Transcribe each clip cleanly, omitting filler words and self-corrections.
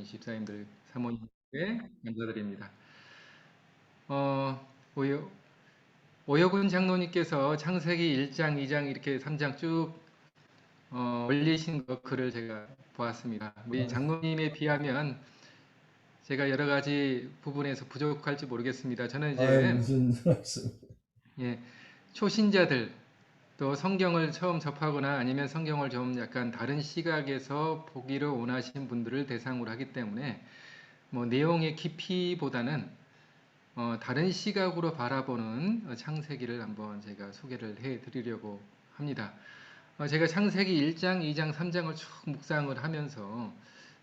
집사님들, 사모님께 감사드립니다. 어, 오여, 오여근 장로님께서 창세기 1장, 2장 이렇게 3장 쭉 올리신 거 글을 제가 보았습니다. 우리 장로님에 비하면 제가 여러 가지 부분에서 부족할지 모르겠습니다. 저는 아유, 이제 무슨 말씀. 예, 초신자들 또 성경을 처음 접하거나 아니면 성경을 좀 약간 다른 시각에서 보기를 원하시는 분들을 대상으로 하기 때문에 뭐 내용의 깊이보다는 다른 시각으로 바라보는 창세기를 한번 제가 소개를 해 드리려고 합니다. 제가 창세기 1장, 2장, 3장을 쭉 묵상을 하면서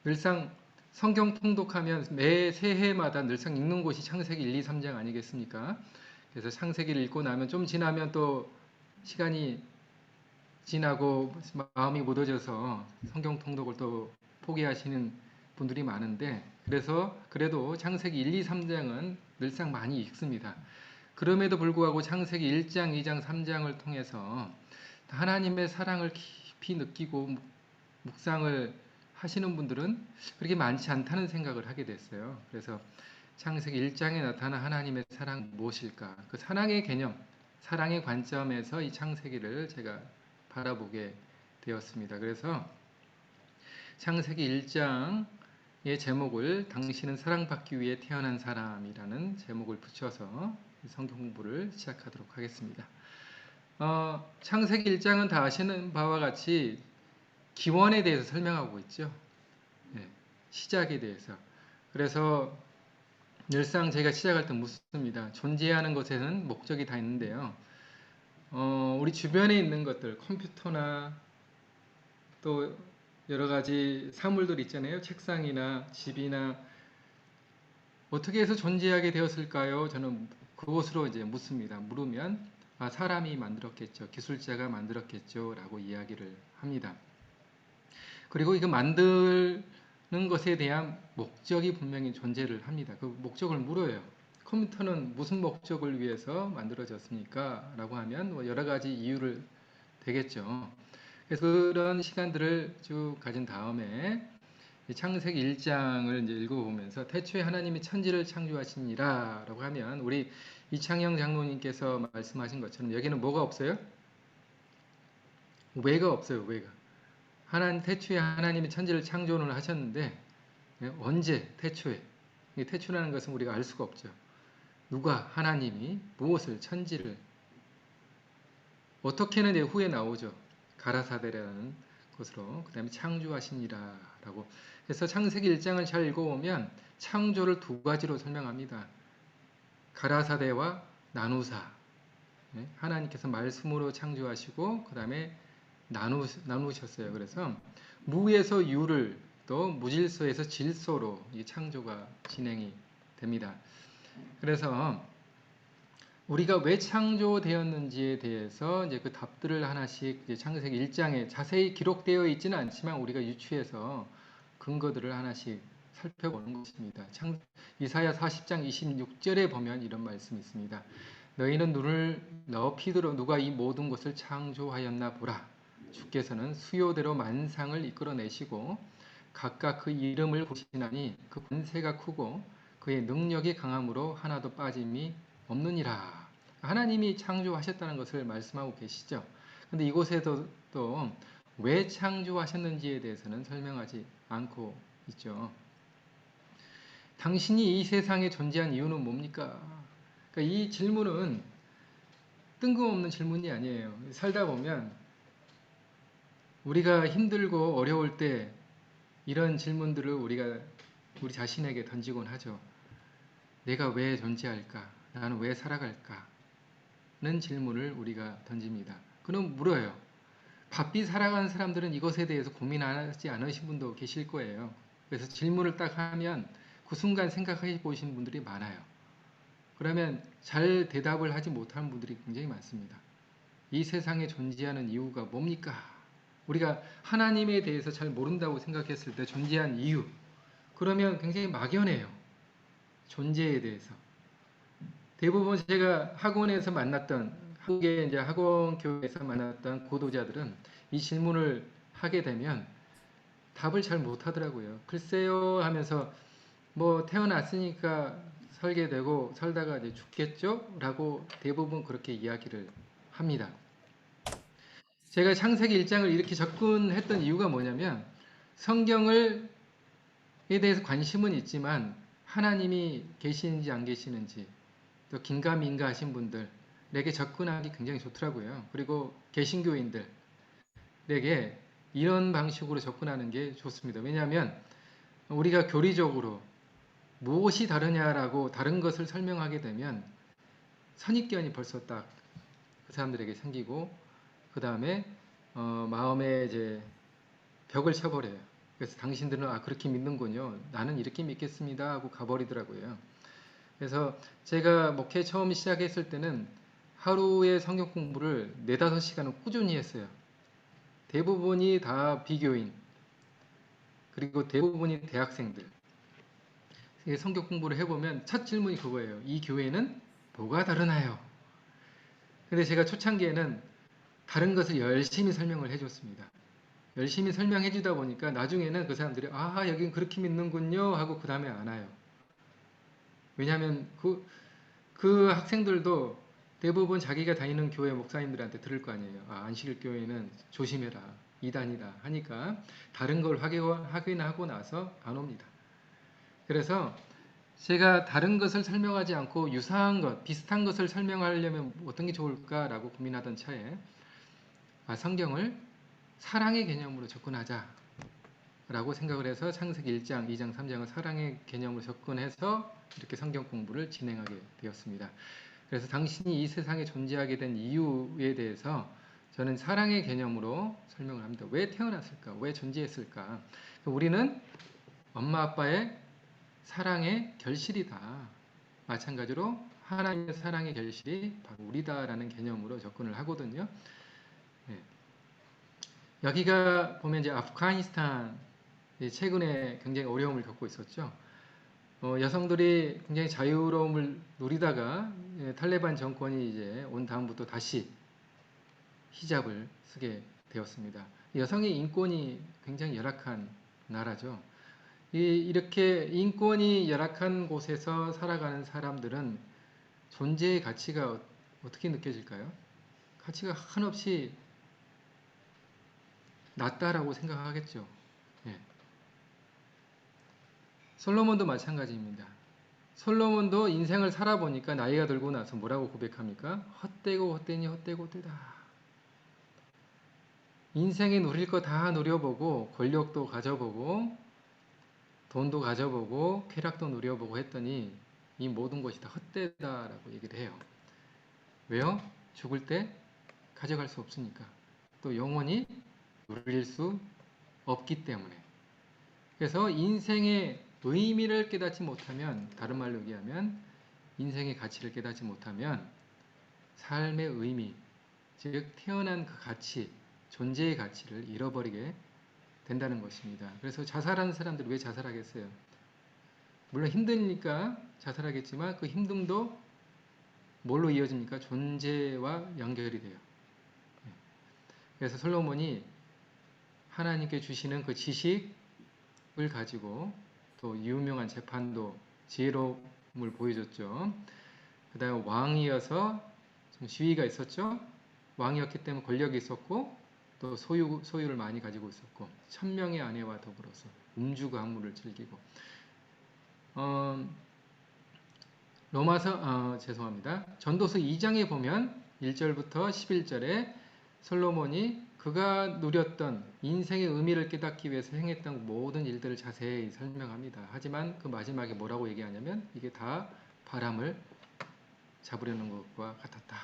늘상 성경 통독하면 매 새해마다 늘상 읽는 곳이 창세기 1, 2, 3장 아니겠습니까? 그래서 창세기를 읽고 나면 좀 지나면 또 시간이 지나고 마음이 무뎌져서 성경 통독을 또 포기하시는 분들이 많은데 그래서 그래도 창세기 1, 2, 3장은 늘상 많이 읽습니다. 그럼에도 불구하고 창세기 1장, 2장, 3장을 통해서 하나님의 사랑을 깊이 느끼고 묵상을 하시는 분들은 그렇게 많지 않다는 생각을 하게 됐어요. 그래서 창세기 1장에 나타난 하나님의 사랑 무엇일까? 그 사랑의 개념, 사랑의 관점에서 이 창세기를 제가 바라보게 되었습니다. 그래서 창세기 1장의 제목을 당신은 사랑받기 위해 태어난 사람이라는 제목을 붙여서 성경 공부를 시작하도록 하겠습니다. 창세기 1장은 다 아시는 바와 같이 기원에 대해서 설명하고 있죠. 네, 시작에 대해서. 그래서 늘상 제가 시작할 때 묻습니다. 존재하는 것에는 목적이 다 있는데요. 우리 주변에 있는 것들, 컴퓨터나 또 여러 가지 사물들 있잖아요. 책상이나 집이나 어떻게 해서 존재하게 되었을까요? 저는 그것으로 이제 묻습니다. 물으면 사람이 만들었겠죠. 기술자가 만들었겠죠. 라고 이야기를 합니다. 그리고 이거 만드는 것에 대한 목적이 분명히 존재를 합니다. 그 목적을 물어요. 컴퓨터는 무슨 목적을 위해서 만들어졌습니까? 라고 하면 뭐 여러 가지 이유를 되겠죠. 그래서 그런 시간들을 쭉 가진 다음에 창세기 1장을 이제 읽어보면서 태초에 하나님이 천지를 창조하시니라 라고 하면 우리 이창영 장로님께서 말씀하신 것처럼 여기는 뭐가 없어요? 왜가 없어요. 왜가. 태초에 하나님이 천지를 창조를 하셨는데 언제 태초에 태초라는 것은 우리가 알 수가 없죠. 누가 하나님이 무엇을 천지를 어떻게는 이제 후에 나오죠. 가라사대라는 것으로 그 다음에 창조하시니라라고 그래서 창세기 1장을 잘 읽어보면 창조를 두 가지로 설명합니다. 가라사대와 나누사 하나님께서 말씀으로 창조하시고 그 다음에 나누셨어요. 그래서 무에서 유를 또 무질서에서 질서로 이 창조가 진행이 됩니다. 그래서 우리가 왜 창조되었는지에 대해서 이제 그 답들을 하나씩 이제 창세기 1장에 자세히 기록되어 있지는 않지만 우리가 유추해서 근거들을 하나씩 살펴보는 것입니다. 이사야 40장 26절에 보면 이런 말씀이 있습니다. 너희는 눈을 높이 들어 누가 이 모든 것을 창조하였나 보라. 주께서는 수요대로 만상을 이끌어내시고 각각 그 이름을 보시나니 그 권세가 크고 그의 능력이 강함으로 하나도 빠짐이 없느니라. 하나님이 창조하셨다는 것을 말씀하고 계시죠. 근데 이곳에도 또 왜 창조하셨는지에 대해서는 설명하지 않고 있죠. 당신이 이 세상에 존재한 이유는 뭡니까? 그러니까 이 질문은 뜬금없는 질문이 아니에요. 살다 보면 우리가 힘들고 어려울 때 이런 질문들을 우리가 우리 자신에게 던지곤 하죠. 내가 왜 존재할까? 나는 왜 살아갈까? 는 질문을 우리가 던집니다. 그럼 물어요. 바삐 살아가는 사람들은 이것에 대해서 고민하지 않으신 분도 계실 거예요. 그래서 질문을 딱 하면 그 순간 생각해 보시는 분들이 많아요. 그러면 잘 대답을 하지 못하는 분들이 굉장히 많습니다. 이 세상에 존재하는 이유가 뭡니까? 우리가 하나님에 대해서 잘 모른다고 생각했을 때 존재한 이유. 그러면 굉장히 막연해요. 존재에 대해서. 대부분 제가 학원에서 만났던 한국의 이제 학원 교회에서 만났던 고도자들은 이 질문을 하게 되면 답을 잘 못하더라고요. 글쎄요 하면서 뭐 태어났으니까 살게 되고 살다가 이제 죽겠죠? 라고 대부분 그렇게 이야기를 합니다. 제가 창세기 1장을 이렇게 접근했던 이유가 뭐냐면 성경을에 대해서 관심은 있지만 하나님이 계시는지 안 계시는지 또 긴가민가 하신 분들에게 접근하기 굉장히 좋더라고요. 그리고 개신교인들에게 이런 방식으로 접근하는 게 좋습니다. 왜냐하면 우리가 교리적으로 무엇이 다르냐라고 다른 것을 설명하게 되면 선입견이 벌써 딱 그 사람들에게 생기고 그 다음에 마음에 이제 벽을 쳐버려요. 그래서 당신들은 그렇게 믿는군요. 나는 이렇게 믿겠습니다 하고 가버리더라고요. 그래서 제가 목회 처음 시작했을 때는 하루에 성경 공부를 4, 5시간을 꾸준히 했어요. 대부분이 다 비교인 그리고 대부분이 대학생들. 성경 공부를 해보면 첫 질문이 그거예요. 이 교회는 뭐가 다르나요? 근데 제가 초창기에는 다른 것을 열심히 설명을 해줬습니다. 열심히 설명해 주다 보니까 나중에는 그 사람들이 여긴 그렇게 믿는군요 하고 그 다음에 안 와요. 왜냐하면 그 학생들도 대부분 자기가 다니는 교회 목사님들한테 들을 거 아니에요. 안식일 교회는 조심해라. 이단이다 하니까 다른 걸 확인하고 나서 안 옵니다. 그래서 제가 다른 것을 설명하지 않고 유사한 것, 비슷한 것을 설명하려면 어떤 게 좋을까라고 고민하던 차에 성경을 사랑의 개념으로 접근하자 라고 생각을 해서 창세기 1장, 2장, 3장을 사랑의 개념으로 접근해서 이렇게 성경 공부를 진행하게 되었습니다. 그래서 당신이 이 세상에 존재하게 된 이유에 대해서 저는 사랑의 개념으로 설명을 합니다. 왜 태어났을까? 왜 존재했을까? 우리는 엄마 아빠의 사랑의 결실이다. 마찬가지로 하나님의 사랑의 결실이 바로 우리다라는 개념으로 접근을 하거든요. 네. 여기가 보면 이제 아프가니스탄 최근에 굉장히 어려움을 겪고 있었죠. 여성들이 굉장히 자유로움을 누리다가 탈레반 정권이 이제 온 다음부터 다시 히잡을 쓰게 되었습니다. 여성의 인권이 굉장히 열악한 나라죠. 이렇게 인권이 열악한 곳에서 살아가는 사람들은 존재의 가치가 어떻게 느껴질까요? 가치가 한없이 낮다라고 생각하겠죠. 예. 솔로몬도 마찬가지입니다. 솔로몬도 인생을 살아보니까 나이가 들고 나서 뭐라고 고백합니까? 헛되고 헛되니 헛되고 헛되다. 인생에 누릴 거 다 누려보고 권력도 가져보고 돈도 가져보고 쾌락도 누려보고 했더니 이 모든 것이 다 헛되다라고 얘기를 해요. 왜요? 죽을 때 가져갈 수 없으니까. 또 영원히 누릴 수 없기 때문에. 그래서 인생의 의미를 깨닫지 못하면, 다른 말로 얘기하면 인생의 가치를 깨닫지 못하면 삶의 의미, 즉 태어난 그 가치, 존재의 가치를 잃어버리게 된다는 것입니다. 그래서 자살하는 사람들이 왜 자살하겠어요? 물론 힘드니까 자살하겠지만 그 힘듦도 뭘로 이어집니까? 존재와 연결이 돼요. 그래서 솔로몬이 하나님께 주시는 그 지식을 가지고 또 유명한 재판도 지혜로움을 보여줬죠. 그 다음에 왕이어서 좀 지위가 있었죠. 왕이었기 때문에 권력이 있었고 또 소유를 많이 가지고 있었고 1000명의 아내와 더불어서 음주 가무를 즐기고 죄송합니다. 전도서 2장에 보면 1절부터 11절에 솔로몬이 그가 누렸던 인생의 의미를 깨닫기 위해서 행했던 모든 일들을 자세히 설명합니다. 하지만 그 마지막에 뭐라고 얘기하냐면 이게 다 바람을 잡으려는 것과 같았다.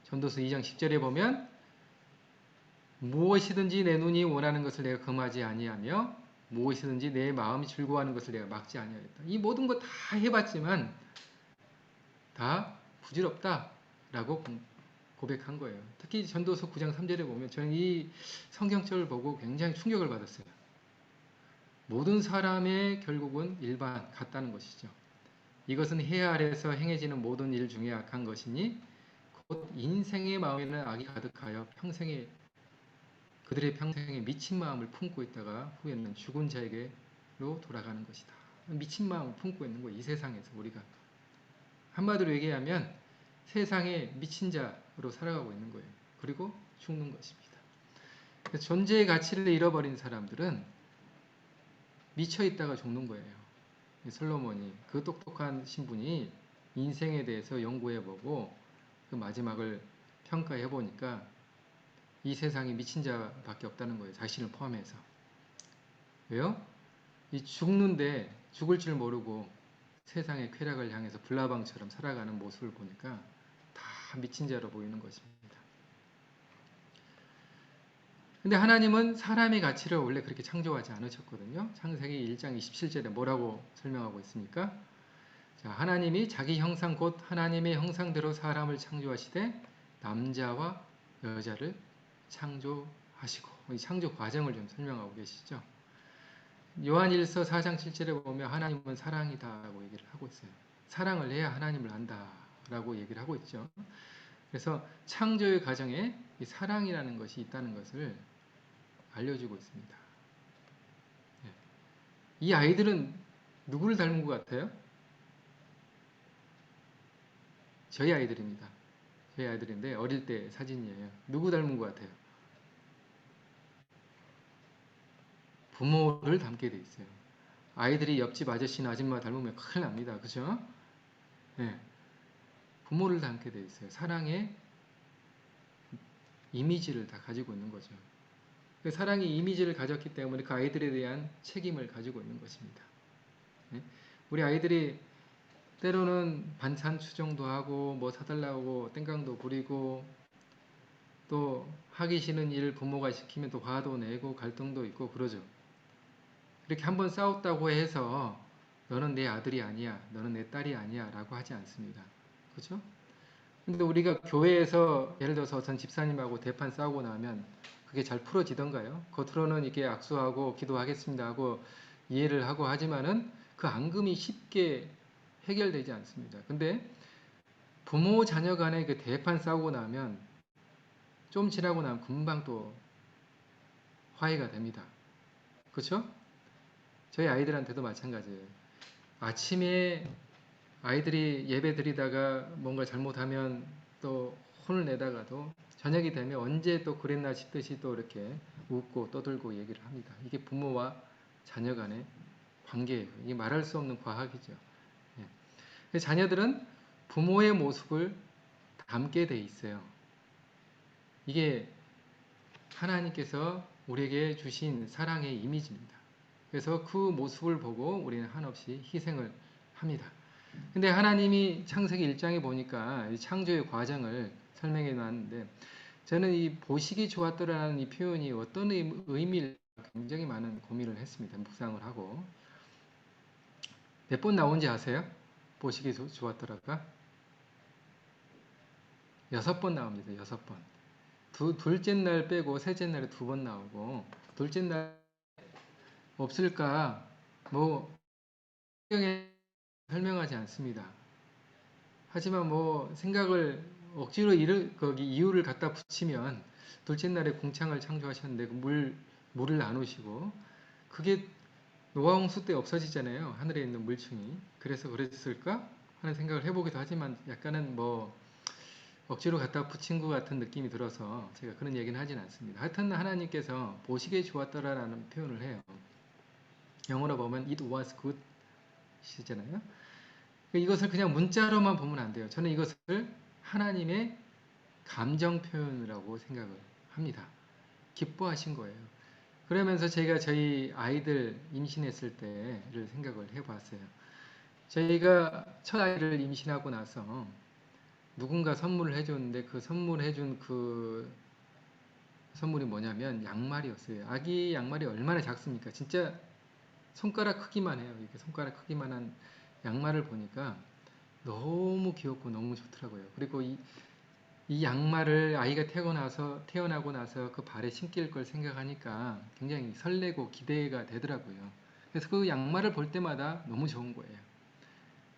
전도서 2장 10절에 보면 무엇이든지 내 눈이 원하는 것을 내가 금하지 아니하며 무엇이든지 내 마음이 즐거워하는 것을 내가 막지 아니하였다. 이 모든 거 다 해봤지만 다 부질없다라고 고백한 거예요. 특히 전도서 9장 3절에 보면 저는 이 성경절을 보고 굉장히 충격을 받았어요. 모든 사람의 결국은 일반 같다는 것이죠. 이것은 해 아래서 행해지는 모든 일 중에 악한 것이니 곧 인생의 마음에는 악이 가득하여 평생의 그들의 평생에 미친 마음을 품고 있다가 후에는 죽은 자에게로 돌아가는 것이다. 미친 마음을 품고 있는 거예요. 이 세상에서 우리가. 한마디로 얘기하면 세상에 미친 자로 살아가고 있는 거예요. 그리고 죽는 것입니다. 존재의 가치를 잃어버린 사람들은 미쳐 있다가 죽는 거예요. 솔로몬이 그 똑똑한 신분이 인생에 대해서 연구해보고 그 마지막을 평가해보니까 이 세상에 미친 자밖에 없다는 거예요. 자신을 포함해서. 왜요? 이 죽는데 죽을 줄 모르고 세상의 쾌락을 향해서 불나방처럼 살아가는 모습을 보니까 다 미친 자로 보이는 것입니다. 근데 하나님은 사람의 가치를 원래 그렇게 창조하지 않으셨거든요. 창세기 1장 27절에 뭐라고 설명하고 있습니까? 자, 하나님이 자기 형상 곧 하나님의 형상대로 사람을 창조하시되 남자와 여자를 창조하시고, 이 창조 과정을 좀 설명하고 계시죠. 요한일서 4장 7절에 보면 하나님은 사랑이다라고 얘기를 하고 있어요. 사랑을 해야 하나님을 안다라고 얘기를 하고 있죠. 그래서 창조의 과정에 이 사랑이라는 것이 있다는 것을 알려주고 있습니다. 이 아이들은 누구를 닮은 것 같아요? 저희 아이들입니다. 저희 아이들인데 어릴 때 사진이에요. 누구 닮은 것 같아요? 부모를 닮게 돼 있어요. 아이들이 옆집 아저씨나 아줌마 닮으면 큰일 납니다. 그죠? 네. 부모를 닮게 돼 있어요. 사랑의 이미지를 다 가지고 있는 거죠. 그 사랑의 이미지를 가졌기 때문에 그 아이들에 대한 책임을 가지고 있는 것입니다. 네? 우리 아이들이 때로는 반찬 추정도 하고 뭐 사달라고 땡깡도 부리고 또 하기 싫은 일 부모가 시키면 또 화도 내고 갈등도 있고 그러죠. 이렇게 한번 싸웠다고 해서 너는 내 아들이 아니야, 너는 내 딸이 아니야 라고 하지 않습니다. 그렇죠? 근데 우리가 교회에서 예를 들어서 전 집사님하고 대판 싸우고 나면 그게 잘 풀어지던가요? 겉으로는 이렇게 악수하고 기도하겠습니다 하고 이해를 하고 하지만은 그 앙금이 쉽게 해결되지 않습니다. 근데 부모 자녀 간에 그 대판 싸우고 나면 좀 지나고 나면 금방 또 화해가 됩니다. 그렇죠? 저희 아이들한테도 마찬가지예요. 아침에 아이들이 예배 드리다가 뭔가 잘못하면 또 혼을 내다가도 저녁이 되면 언제 또 그랬나 싶듯이 또 이렇게 웃고 떠들고 얘기를 합니다. 이게 부모와 자녀 간의 관계예요. 이게 말할 수 없는 과학이죠. 예. 자녀들은 부모의 모습을 닮게 돼 있어요. 이게 하나님께서 우리에게 주신 사랑의 이미지입니다. 그래서 그 모습을 보고 우리는 한없이 희생을 합니다. 근데 하나님이 창세기 1장에 보니까 이 창조의 과정을 설명해 놨는데 저는 이 보시기 좋았더라는 이 표현이 어떤 의미를 굉장히 많은 고민을 했습니다. 묵상을 하고 몇 번 나온지 아세요? 보시기 좋았더라가 6번 나옵니다. 6번. 둘째 날 빼고 셋째 날에 2번 나오고 둘째 날 없을까 뭐 성경에 설명하지 않습니다. 하지만 뭐 생각을 억지로 거기 이유를 갖다 붙이면 둘째 날에 공창을 창조하셨는데 물을 나누시고 그게 노아홍수 때 없어지잖아요. 하늘에 있는 물층이. 그래서 그랬을까 하는 생각을 해보기도 하지만 약간은 뭐 억지로 갖다 붙인 것 같은 느낌이 들어서 제가 그런 얘기는 하진 않습니다. 하여튼 하나님께서 보시기에 좋았더라라는 표현을 해요. 영어로 보면 it was good 이잖아요. 이것을 그냥 문자로만 보면 안 돼요. 저는 이것을 하나님의 감정 표현이라고 생각을 합니다. 기뻐하신 거예요. 그러면서 제가 저희 아이들 임신했을 때를 생각을 해봤어요. 저희가 첫 아이를 임신하고 나서 누군가 선물을 해줬는데 그 선물해준 그 선물이 뭐냐면 양말이었어요. 아기 양말이 얼마나 작습니까? 진짜 손가락 크기만 해요. 이렇게 손가락 크기만한 양말을 보니까 너무 귀엽고 너무 좋더라고요. 그리고 이 양말을 아이가 태어나고 나서 그 발에 신길 걸 생각하니까 굉장히 설레고 기대가 되더라고요. 그래서 그 양말을 볼 때마다 너무 좋은 거예요.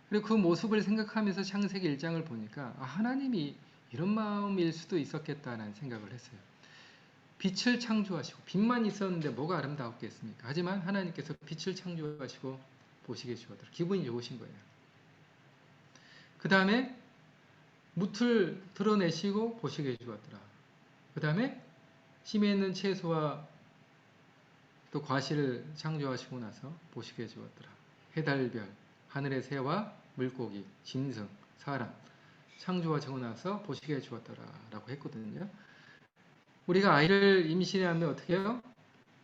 그리고 그 모습을 생각하면서 창세기 1장을 보니까 하나님이 이런 마음일 수도 있었겠다라는 생각을 했어요. 빛을 창조하시고 빛만 있었는데 뭐가 아름다웠겠습니까? 하지만 하나님께서 빛을 창조하시고 보시기에 좋았더라. 기분이 좋으신 거예요. 그 다음에 뭇을 드러내시고 보시기에 좋았더라. 그 다음에 심에 있는 채소와 또 과실을 창조하시고 나서 보시기에 좋았더라. 해달별, 하늘의 새와 물고기, 짐승, 사람 창조하시고 나서 보시기에 좋았더라 라고 했거든요. 우리가 아이를 임신하면 어떻게 해요?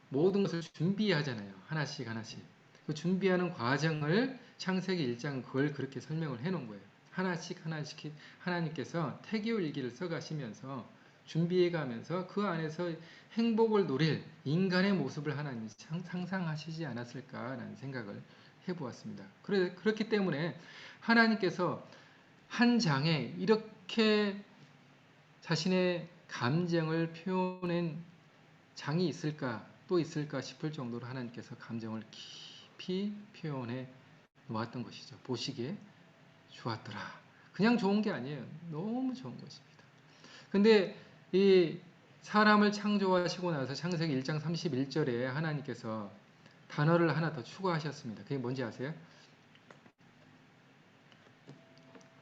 모든 것을 준비하잖아요. 하나씩 하나씩. 그 준비하는 과정을 창세기 1장 그걸 그렇게 설명을 해놓은 거예요. 하나씩 하나씩 하나님께서 태교일기를 써가시면서 준비해가면서 그 안에서 행복을 누릴 인간의 모습을 하나님이 상상하시지 않았을까라는 생각을 해보았습니다. 그렇기 때문에 하나님께서 한 장에 이렇게 자신의 감정을 표현한 장이 있을까 또 있을까 싶을 정도로 하나님께서 감정을 깊이 표현해 놓았던 것이죠. 보시기에 좋았더라. 그냥 좋은 게 아니에요. 너무 좋은 것입니다. 근데 이 사람을 창조하시고 나서 창세기 1장 31절에 하나님께서 단어를 하나 더 추가하셨습니다. 그게 뭔지 아세요?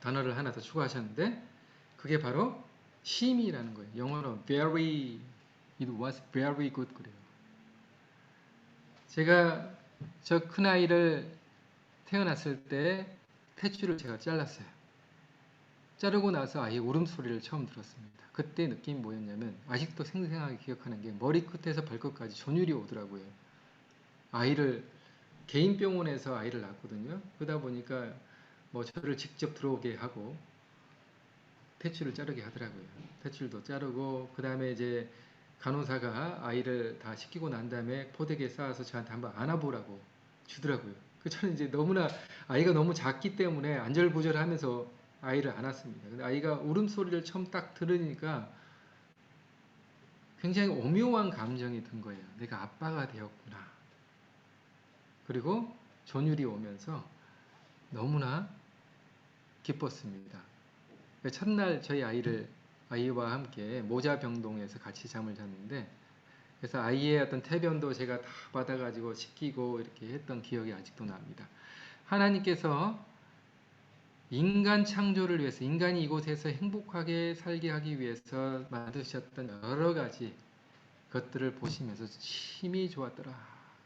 단어를 하나 더 추가하셨는데 그게 바로 심이라는 거예요. 영어로 very, it was very good 그래요. 제가 저 큰아이를 태어났을 때 탯줄을 제가 잘랐어요. 자르고 나서 아이의 울음소리를 처음 들었습니다. 그때 느낌이 뭐였냐면 아직도 생생하게 기억하는 게 머리끝에서 발끝까지 전율이 오더라고요. 아이를 개인 병원에서 아이를 낳았거든요. 그러다 보니까 뭐 저를 직접 들어오게 하고 탯줄을 자르게 하더라고요. 탯줄도 자르고 그 다음에 이제 간호사가 아이를 다 시키고 난 다음에 포대기에 쌓아서 저한테 한번 안아보라고 주더라고요. 그 저는 이제 너무나 아이가 너무 작기 때문에 안절부절하면서 아이를 안았습니다. 근데 아이가 울음소리를 처음 딱 들으니까 굉장히 오묘한 감정이 든 거예요. 내가 아빠가 되었구나. 그리고 전율이 오면서 너무나 기뻤습니다. 첫날 저희 아이와 함께 모자병동에서 같이 잠을 잤는데 그래서 아이의 어떤 태변도 제가 다 받아가지고 씻기고 이렇게 했던 기억이 아직도 납니다. 하나님께서 인간 창조를 위해서 인간이 이곳에서 행복하게 살게 하기 위해서 만드셨던 여러 가지 것들을 보시면서 심히 좋았더라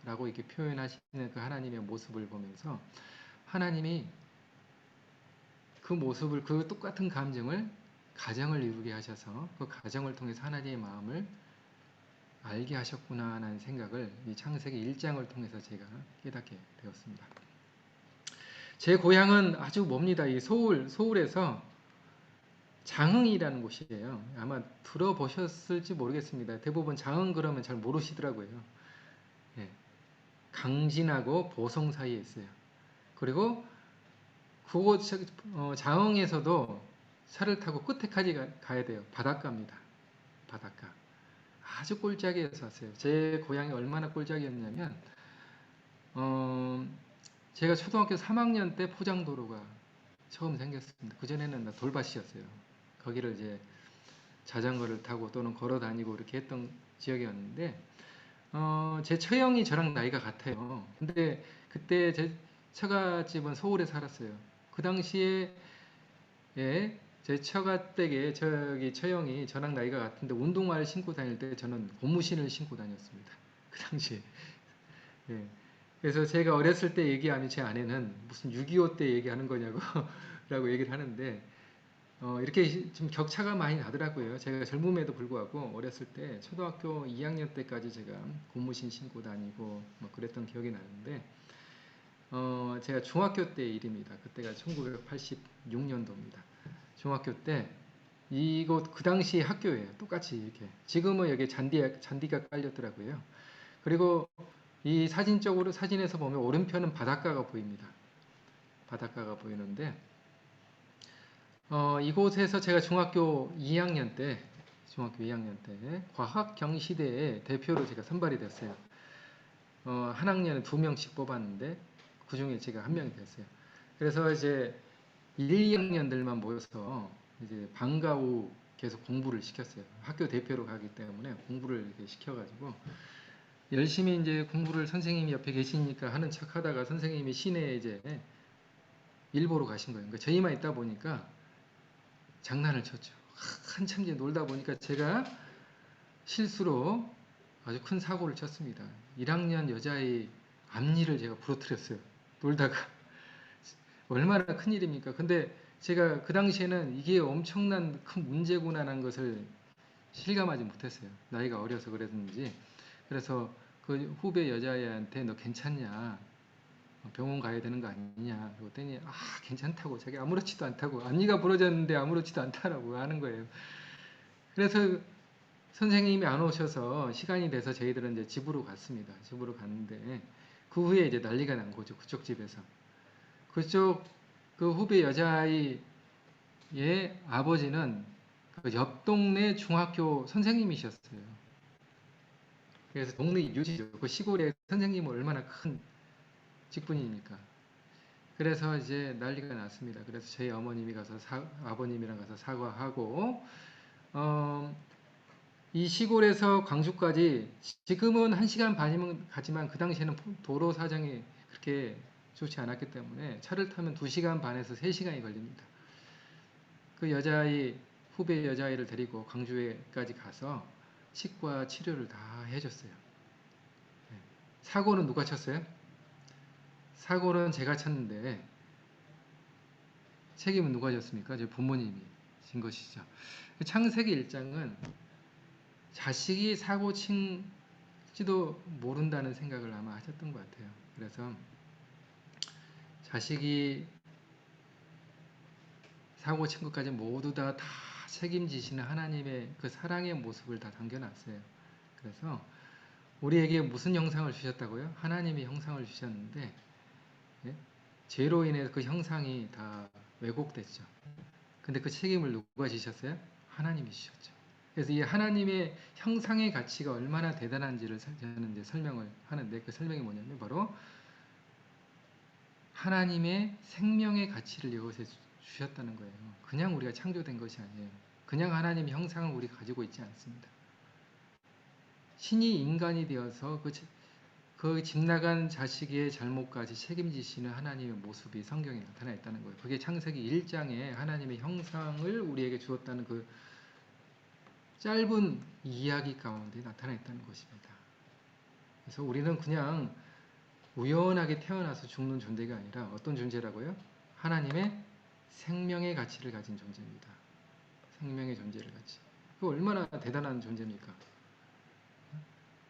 라고 이렇게 표현하시는 그 하나님의 모습을 보면서 하나님이 그 모습을 그 똑같은 감정을 가정을 이루게 하셔서 그 가정을 통해서 하나님의 마음을 알게 하셨구나 하는 생각을 이 창세기 1장을 통해서 제가 깨닫게 되었습니다. 제 고향은 아주 멉니다. 이 서울에서 장흥이라는 곳이에요. 아마 들어보셨을지 모르겠습니다. 대부분 장흥 그러면 잘 모르시더라고요. 예, 강진하고 보성 사이에 있어요. 그리고 그곳 장흥에서도 차를 타고 끝에까지 가야 돼요. 바닷가입니다. 바닷가. 아주 꼴짝이에서 왔어요. 제 고향이 얼마나 꼴짝이었냐면 제가 초등학교 3학년 때 포장도로가 처음 생겼습니다. 그전에는 돌밭이었어요. 거기를 이제 자전거를 타고 또는 걸어 다니고 이렇게 했던 지역이었는데 제 처형이 저랑 나이가 같아요. 근데 그때 제 처갓집은 서울에 살았어요. 그 당시에 제 처가댁에 저기 처형이 저랑 나이가 같은데 운동화를 신고 다닐 때 저는 고무신을 신고 다녔습니다. 그 당시에. 예. 그래서 제가 어렸을 때 얘기하면 제 아내는 무슨 6.25 때 얘기하는 거냐고 라고 얘기를 하는데 이렇게 좀 격차가 많이 나더라고요. 제가 젊음에도 불구하고 어렸을 때 초등학교 2학년 때까지 제가 고무신 신고 다니고 뭐 그랬던 기억이 나는데 제가 중학교 때 일입니다. 그때가 1986년도입니다. 중학교 때 이곳 그 당시 학교예요. 똑같이 이렇게. 지금은 여기 잔디가 깔렸더라고요. 그리고 이 사진에서 보면 오른편은 바닷가가 보입니다. 바닷가가 보이는데 이곳에서 제가 중학교 2학년 때 과학 경시대에 대표로 제가 선발이 됐어요. 한 학년에 2명씩 뽑았는데 그 중에 제가 한 명이 됐어요. 그래서 이제 1, 2학년들만 모여서 이제 방과 후 계속 공부를 시켰어요. 학교 대표로 가기 때문에 공부를 이렇게 시켜가지고 열심히 이제 공부를 선생님이 옆에 계시니까 하는 척 하다가 선생님이 시내에 이제 일보러 가신 거예요. 그러니까 저희만 있다 보니까 장난을 쳤죠. 한참 이제 놀다 보니까 제가 실수로 아주 큰 사고를 쳤습니다. 1학년 여자의 앞니를 제가 부러뜨렸어요. 놀다가. 얼마나 큰 일입니까? 근데 제가 그 당시에는 이게 엄청난 큰 문제구나라는 것을 실감하지 못했어요. 나이가 어려서 그랬는지. 그래서 그 후배 여자애한테 너 괜찮냐? 병원 가야 되는 거 아니냐? 그랬더니 괜찮다고 자기 아무렇지도 않다고 앞니가 부러졌는데 아무렇지도 않다라고 하는 거예요. 그래서 선생님이 안 오셔서 시간이 돼서 저희들은 이제 집으로 갔습니다. 집으로 갔는데 그 후에 이제 난리가 난 거죠. 그쪽 집에서. 그쪽 그 후배 여자아이의 아버지는 그 옆 동네 중학교 선생님이셨어요. 그래서 동네 유지죠. 그 시골에 선생님은 얼마나 큰 직분입니까? 그래서 이제 난리가 났습니다. 그래서 저희 어머님이 가서 아버님이랑 가서 사과하고 이 시골에서 광주까지 지금은 1시간 반이면 가지만 그 당시에는 도로 사정이 그렇게 좋지 않았기 때문에 차를 타면 2시간 반에서 3시간이 걸립니다. 그 여자아이 후배 여자아이를 데리고 광주에까지 가서 치과 치료를 다 해줬어요. 사고는 누가 쳤어요? 사고는 제가 쳤는데 책임은 누가 졌습니까? 저희 부모님이 진 것이죠. 창세기 1장은 자식이 사고 친지도 모른다는 생각을 아마 하셨던 것 같아요. 그래서 자식이 사고 친 것까지 모두 다 책임지시는 하나님의 그 사랑의 모습을 다 담겨놨어요. 그래서 우리에게 무슨 형상을 주셨다고요? 하나님이 형상을 주셨는데 예? 죄로 인해서 그 형상이 다 왜곡됐죠. 근데 그 책임을 누가 지셨어요? 하나님이 지셨죠. 그래서 이 하나님의 형상의 가치가 얼마나 대단한지를 저는 이제 설명을 하는데 그 설명이 뭐냐면 바로 하나님의 생명의 가치를 이것에 주셨다는 거예요. 그냥 우리가 창조된 것이 아니에요. 그냥 하나님의 형상을 우리 가지고 있지 않습니다. 신이 인간이 되어서 그 집 나간 자식의 잘못까지 책임지시는 하나님의 모습이 성경에 나타나 있다는 거예요. 그게 창세기 1장에 하나님의 형상을 우리에게 주었다는 그 짧은 이야기 가운데 나타나 있다는 것입니다. 그래서 우리는 그냥 우연하게 태어나서 죽는 존재가 아니라 어떤 존재라고요? 하나님의 생명의 가치를 가진 존재입니다. 생명의 존재를 가지. 그 얼마나 대단한 존재입니까?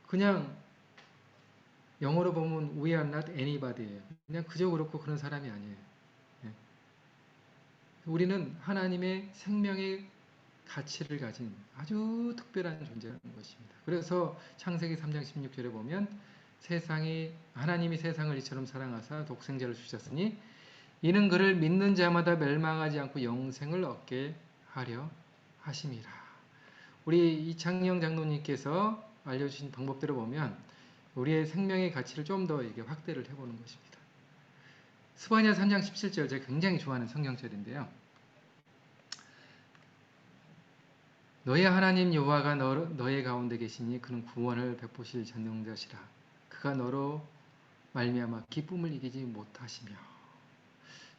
그냥 영어로 보면 we are not anybody예요. 그냥 그저 그렇고 그런 사람이 아니에요. 예. 우리는 하나님의 생명의 가치를 가진 아주 특별한 존재라는 것입니다. 그래서 창세기 3장 16절에 보면 하나님이 세상을 이처럼 사랑하사 독생자를 주셨으니 이는 그를 믿는 자마다 멸망하지 않고 영생을 얻게 하려 하심이라. 우리 이창영 장로님께서 알려주신 방법대로 보면 우리의 생명의 가치를 좀 더 이렇게 확대를 해보는 것입니다. 스바냐 3장 17절 제가 굉장히 좋아하는 성경절인데요. 너의 하나님 여호와가 너의 가운데 계시니 그는 구원을 베푸실 전능자시라. 그가 너로 말미암아 기쁨을 이기지 못하시며.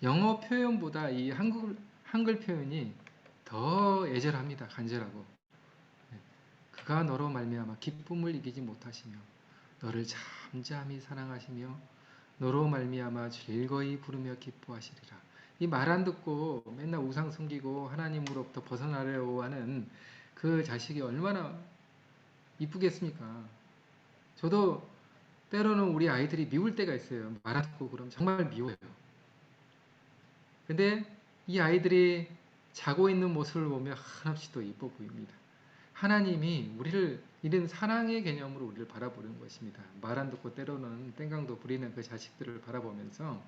영어 표현보다 이 한글 표현이 더 애절합니다. 간절하고. 그가 너로 말미암아 기쁨을 이기지 못하시며 너를 잠잠히 사랑하시며 너로 말미암아 즐거이 부르며 기뻐하시리라. 이 말 안 듣고 맨날 우상 섬기고 하나님으로부터 벗어나려고 하는 그 자식이 얼마나 이쁘겠습니까? 저도 때로는 우리 아이들이 미울 때가 있어요. 말 안 듣고 그러면 정말 미워요. 근데 이 아이들이 자고 있는 모습을 보면 한없이 더 이뻐 보입니다. 하나님이 우리를 이런 사랑의 개념으로 우리를 바라보는 것입니다. 말 안 듣고 때로는 땡깡도 부리는 그 자식들을 바라보면서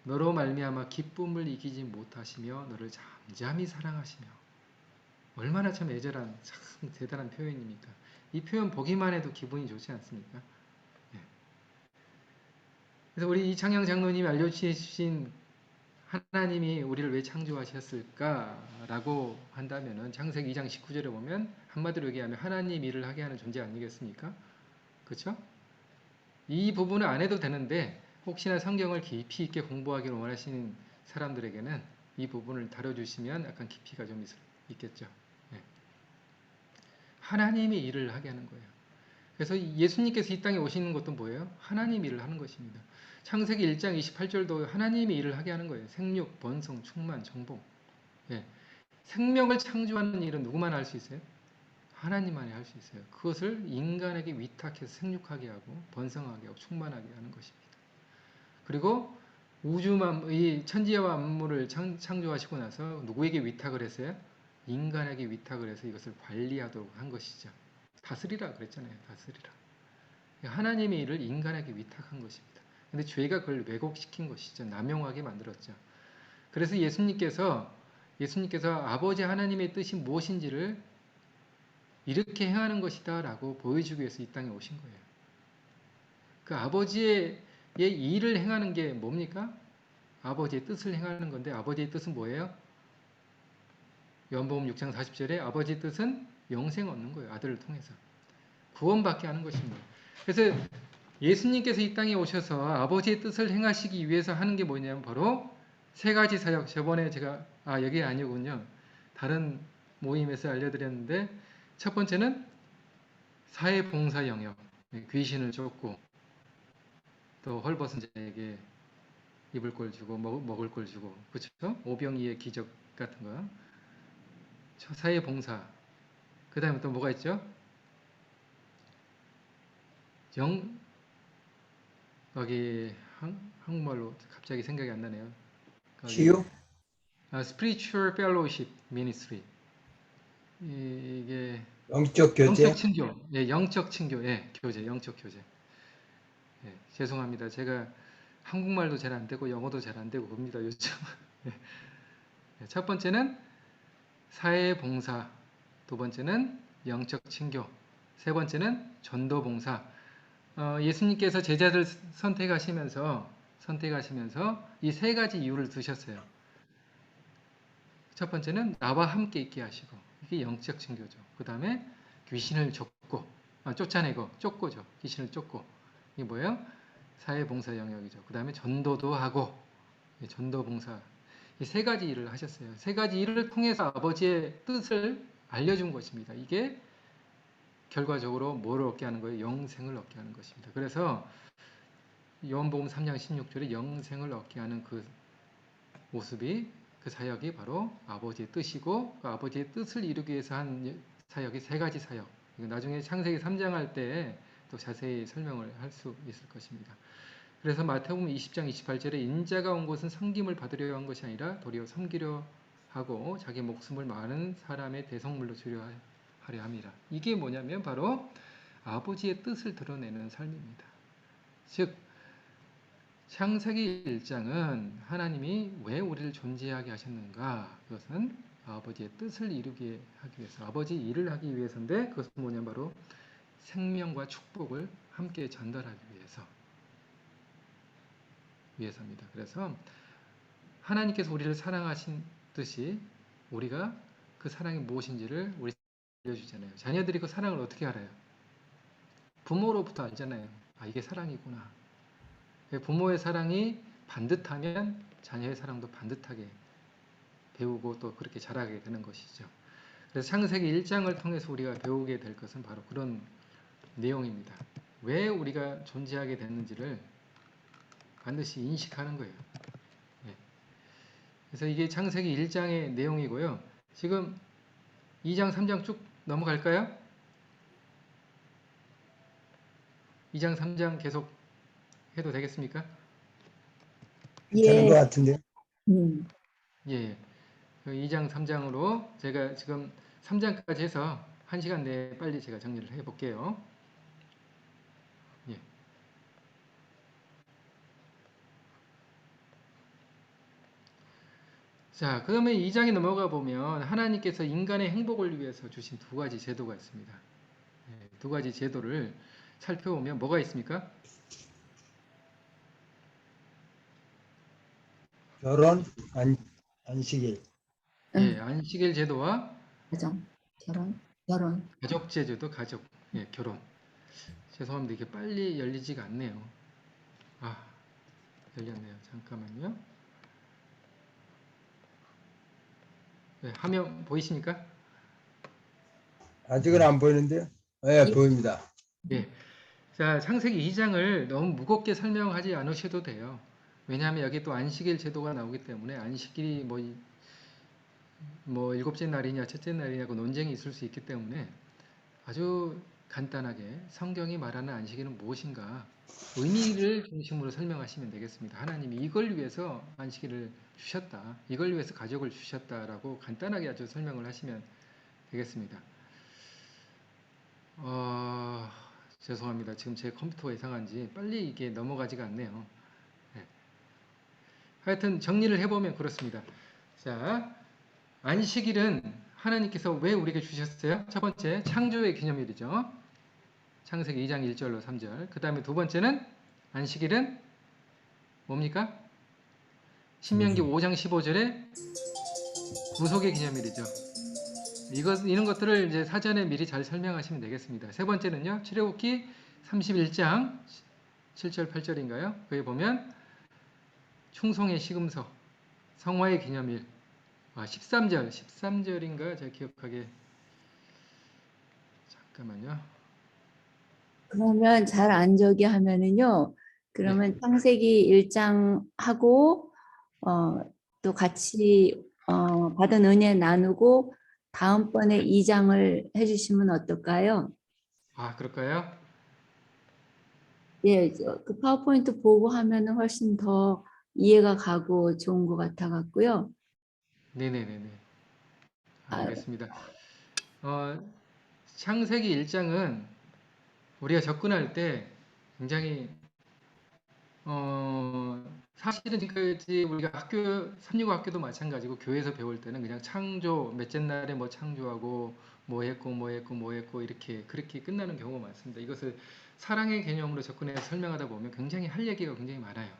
너로 말미암아 기쁨을 이기지 못하시며 너를 잠잠히 사랑하시며. 얼마나 참 애절한 참 대단한 표현입니까? 이 표현 보기만 해도 기분이 좋지 않습니까? 예. 그래서 우리 이창영 장로님이 알려주신 하나님이 우리를 왜 창조하셨을까라고 한다면은 창세기 2장 19절에 보면 한마디로 얘기하면 하나님 일을 하게 하는 존재 아니겠습니까? 그렇죠? 이 부분은 안 해도 되는데 혹시나 성경을 깊이 있게 공부하기를 원하시는 사람들에게는 이 부분을 다뤄주시면 약간 깊이가 좀 있겠죠. 예. 하나님이 일을 하게 하는 거예요. 그래서 예수님께서 이 땅에 오시는 것도 뭐예요? 하나님 일을 하는 것입니다. 창세기 1장 28절도 하나님이 일을 하게 하는 거예요. 생육, 번성, 충만, 정복. 예. 생명을 창조하는 일은 누구만 할 수 있어요? 하나님만이 할 수 있어요. 그것을 인간에게 위탁해서 생육하게 하고 번성하게 하고 충만하게 하는 것입니다. 그리고 이 천지와 만물을 창조하시고 나서 누구에게 위탁을 했어요? 인간에게 위탁을 해서 이것을 관리하도록 한 것이죠. 다스리라 그랬잖아요. 다스리라. 하나님의 일을 인간에게 위탁한 것입니다. 근데 죄가 그걸 왜곡시킨 것이죠. 남용하게 만들었죠. 그래서 예수님께서 아버지 하나님의 뜻이 무엇인지를 이렇게 행하는 것이다 라고 보여주기 위해서 이 땅에 오신 거예요. 그 아버지의 일을 행하는 게 뭡니까? 아버지의 뜻을 행하는 건데 아버지의 뜻은 뭐예요? 요한복음 6장 40절에 아버지의 뜻은 영생 얻는 거예요. 아들을 통해서. 구원받게 하는 것입니다. 그래서 예수님께서 이 땅에 오셔서 아버지의 뜻을 행하시기 위해서 하는 게 뭐냐면 바로 세 가지 사역. 저번에 제가 여기 아니군요. 다른 모임에서 알려드렸는데 첫 번째는 사회봉사 영역. 귀신을 쫓고 또 헐벗은 자에게 입을 걸 주고 먹을 걸 주고 그렇죠? 오병이의 기적 같은 거. 사회봉사. 그 다음에 또 뭐가 있죠? 여기 한국말로 갑자기 생각이 안 나네요. 거기 치유? Spiritual Fellowship Ministry. 이게 영적 영적 교제? 친교. 예, 영적 친교. 예, 교제, 영적 교제. 예, 죄송합니다. 제가 한국말도 잘 안 되고 영어도 잘 안 되고 봅니다. 요즘. 예, 첫 번째는 사회봉사, 두 번째는 영적 친교, 세 번째는 전도봉사. 예수님께서 제자들 선택하시면서 이 세 가지 이유를 두셨어요. 첫 번째는 나와 함께 있게 하시고 이게 영적 친교죠. 그 다음에 귀신을 쫓고죠. 귀신을 쫓고 이게 뭐예요? 사회봉사 영역이죠. 그 다음에 전도도 하고 전도봉사 이 세 가지 일을 하셨어요. 세 가지 일을 통해서 아버지의 뜻을 알려준 것입니다. 이게 결과적으로 뭐를 얻게 하는 거예요? 영생을 얻게 하는 것입니다. 그래서 요한복음 3장 16절에 영생을 얻게 하는 그 모습이 그 사역이 바로 아버지의 뜻이고 그 아버지의 뜻을 이루기 위해서 한 사역이 세 가지 사역. 나중에 창세기 3장 할 때 또 자세히 설명을 할 수 있을 것입니다. 그래서 마태복음 20장 28절에 인자가 온 것은 섬김을 받으려 한 것이 아니라 도리어 섬기려 하고 자기 목숨을 많은 사람의 대성물로 주려 하려 함이라. 이게 뭐냐면 바로 아버지의 뜻을 드러내는 삶입니다. 즉 창세기 1장은 하나님이 왜 우리를 존재하게 하셨는가? 그것은 아버지의 뜻을 이루게 하기 위해서 아버지 일을 하기 위해서인데 그것은 뭐냐면 바로 생명과 축복을 함께 전달하기 위해서입니다. 그래서 하나님께서 우리를 사랑하신 듯이 우리가 그 사랑이 무엇인지를 우리 알려주잖아요. 자녀들이 그 사랑을 어떻게 알아요? 부모로부터 알잖아요. 이게 사랑이구나. 부모의 사랑이 반듯하면 자녀의 사랑도 반듯하게 배우고 또 그렇게 자라게 되는 것이죠. 그래서 창세기 1장을 통해서 우리가 배우게 될 것은 바로 그런 내용입니다. 왜 우리가 존재하게 됐는지를 반드시 인식하는 거예요. 예. 그래서 이게 창세기 1장의 내용이고요. 지금 2장, 3장 쭉 넘어갈까요? 2장, 3장 계속 해도 되겠습니까? 괜찮은 예. 것 같은데. 예. 2장, 3장으로 제가 지금 3장까지 해서 1시간 내에 빨리 제가 정리를 해 볼게요. 예. 자, 그러면 2장에 넘어가 보면 하나님께서 인간의 행복을 위해서 주신 두 가지 제도가 있습니다. 두 가지 제도를 살펴보면 뭐가 있습니까? 결혼, 안식일. 예, 응, 안식일 제도와 가정, 결혼. 가족 제도도 가족, 예, 결혼. 죄송합니다. 이게 빨리 열리지가 않네요. 아, 열렸네요. 잠깐만요. 네, 화면 보이십니까? 아직은 안 보이는데요? 네, 예, 보입니다. 예. 자, 창세기 2장을 너무 무겁게 설명하지 않으셔도 돼요. 왜냐하면 여기 또 안식일 제도가 나오기 때문에 안식일이 뭐 일곱째 날이냐 첫째 날이냐고 논쟁이 있을 수 있기 때문에 아주 간단하게 성경이 말하는 안식일은 무엇인가 의미를 중심으로 설명하시면 되겠습니다. 하나님이 이걸 위해서 안식일을 주셨다. 이걸 위해서 가족을 주셨다라고 간단하게 아주 설명을 하시면 되겠습니다. 죄송합니다. 지금 제 컴퓨터가 이상한지 빨리 이게 넘어가지가 않네요. 네. 하여튼 정리를 해보면 그렇습니다. 자, 안식일은 하나님께서 왜 우리에게 주셨어요? 첫 번째, 창조의 기념일이죠. 창세기 2장 1절로 3절. 그 다음에 두 번째는 안식일은 뭡니까? 신명기 5장 15절에 구속의 기념일이죠. 이런 것들을 이제 사전에 미리 잘 설명하시면 되겠습니다. 세 번째는요, 출애굽기 31장 7절, 8절인가요? 거기 보면 충성의 시금석, 성화의 기념일, 13절인가? 제가 기억하게. 잠깐만요. 그러면 잘 안 저기 하면은요. 예. 그러면 창세기 1장 하고 또 같이 받은 은혜 나누고 다음번에 2장을 해주시면 어떨까요? 그럴까요? 예, 그 파워포인트 보고 하면은 훨씬 더 이해가 가고 좋은 것 같아 갖고요. 네네네네. 아, 알겠습니다. 창세기 1장은 우리가 접근할 때 굉장히 사실은 지금까지 우리가 삼육오 학교도 마찬가지고 교회에서 배울 때는 그냥 창조, 몇째 날에 뭐 창조하고 뭐 했고 이렇게 그렇게 끝나는 경우가 많습니다. 이것을 사랑의 개념으로 접근해서 설명하다 보면 굉장히 할 얘기가 굉장히 많아요.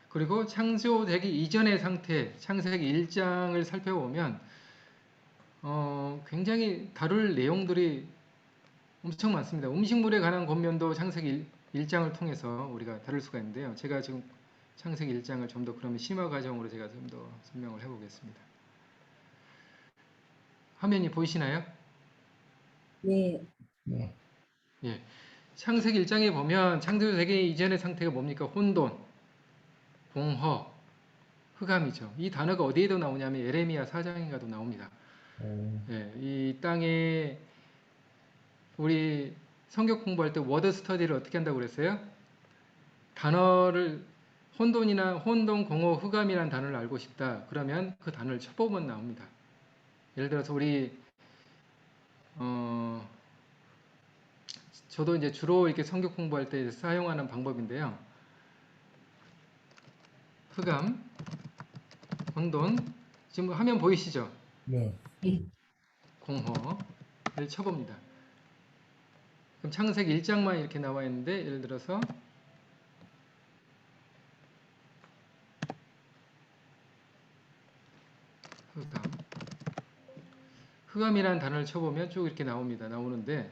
그리고 창조되기 이전의 상태, 창세기 1장을 살펴보면 굉장히 다룰 내용들이 엄청 많습니다. 음식물에 관한 권면도 창세기 1장을 통해서 우리가 다룰 수가 있는데요. 제가 지금 창세기 1장을 좀 더 그러면 심화 과정으로 제가 좀 더 설명을 해보겠습니다. 화면이 보이시나요? 네. 네. 예. 창세기 1장에 보면 창조되기 이전의 상태가 뭡니까? 혼돈, 공허, 흑암이죠. 이 단어가 어디에도 나오냐면 예레미야 4장인가도 나옵니다. 예, 이 땅에 우리 성경 공부할 때 워드 스터디를 어떻게 한다고 그랬어요? 단어를 혼돈, 공허, 흑암이라는 단어를 알고 싶다. 그러면 그 단어를 쳐보면 나옵니다. 예를 들어서 우리 저도 이제 주로 이렇게 성경 공부할 때 사용하는 방법인데요. 흑암, 혼돈, 지금 화면 보이시죠? 네. 네. 공허를 쳐봅니다. 그럼 창세기 1장만 이렇게 나와 있는데 예를 들어서 흑암, 흑암이라는 단어를 쳐보면 쭉 이렇게 나오는데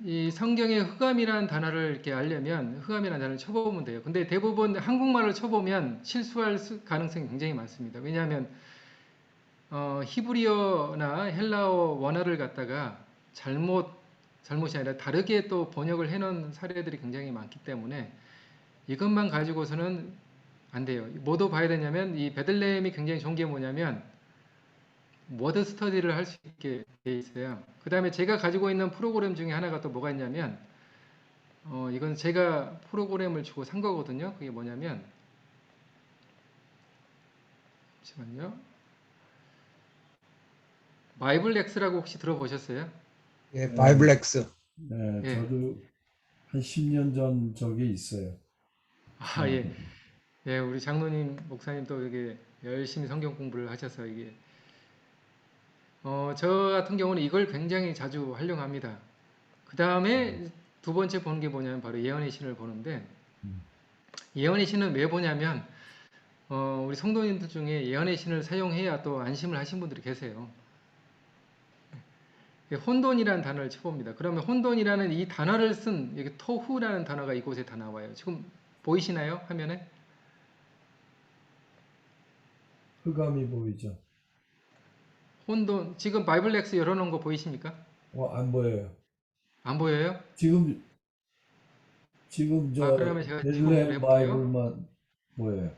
이 성경에 흑암이라는 단어를 이렇게 알려면 흑암이라는 단어를 쳐보면 돼요. 근데 대부분 한국말을 쳐보면 실수할 가능성이 굉장히 많습니다. 왜냐하면 히브리어나 헬라어 원어를 갖다가 잘못이 아니라 다르게 또 번역을 해놓은 사례들이 굉장히 많기 때문에 이것만 가지고서는 안 돼요. 뭐도 봐야 되냐면 이 베들레헴이 굉장히 좋은 게 뭐냐면 워드 스터디를 할 수 있게 돼 있어요. 그 다음에 제가 가지고 있는 프로그램 중에 하나가 또 뭐가 있냐면 이건 제가 프로그램을 주고 산 거거든요. 그게 뭐냐면 잠시만요. 바이블렉스라고 혹시 들어보셨어요? 예, 바이블렉스. 네, 예. 저도 한 10년 전 저게 있어요. 예. 예, 우리 장로님, 목사님 또 이게 열심히 성경 공부를 하셔서 이게 저 같은 경우는 이걸 굉장히 자주 활용합니다. 그 다음에 두 번째 보는 게 뭐냐면 바로 예언의 신을 보는데 음. 예언의 신은 왜 보냐면 우리 성도님들 중에 예언의 신을 사용해야 또 안심을 하신 분들이 계세요. 혼돈이라는 단어를 쳐봅니다. 그러면 혼돈이라는 이 단어를 쓴 여기 토후라는 단어가 이곳에 다 나와요. 지금 보이시나요? 화면에? 흑암이 보이죠? 혼돈. 지금 바이블렉스 열어놓은 거 보이십니까? 안 보여요. 안 보여요? 지금 저 그러면 제가 지금으로 베들레헴 해볼게요. 바이블만 보여요.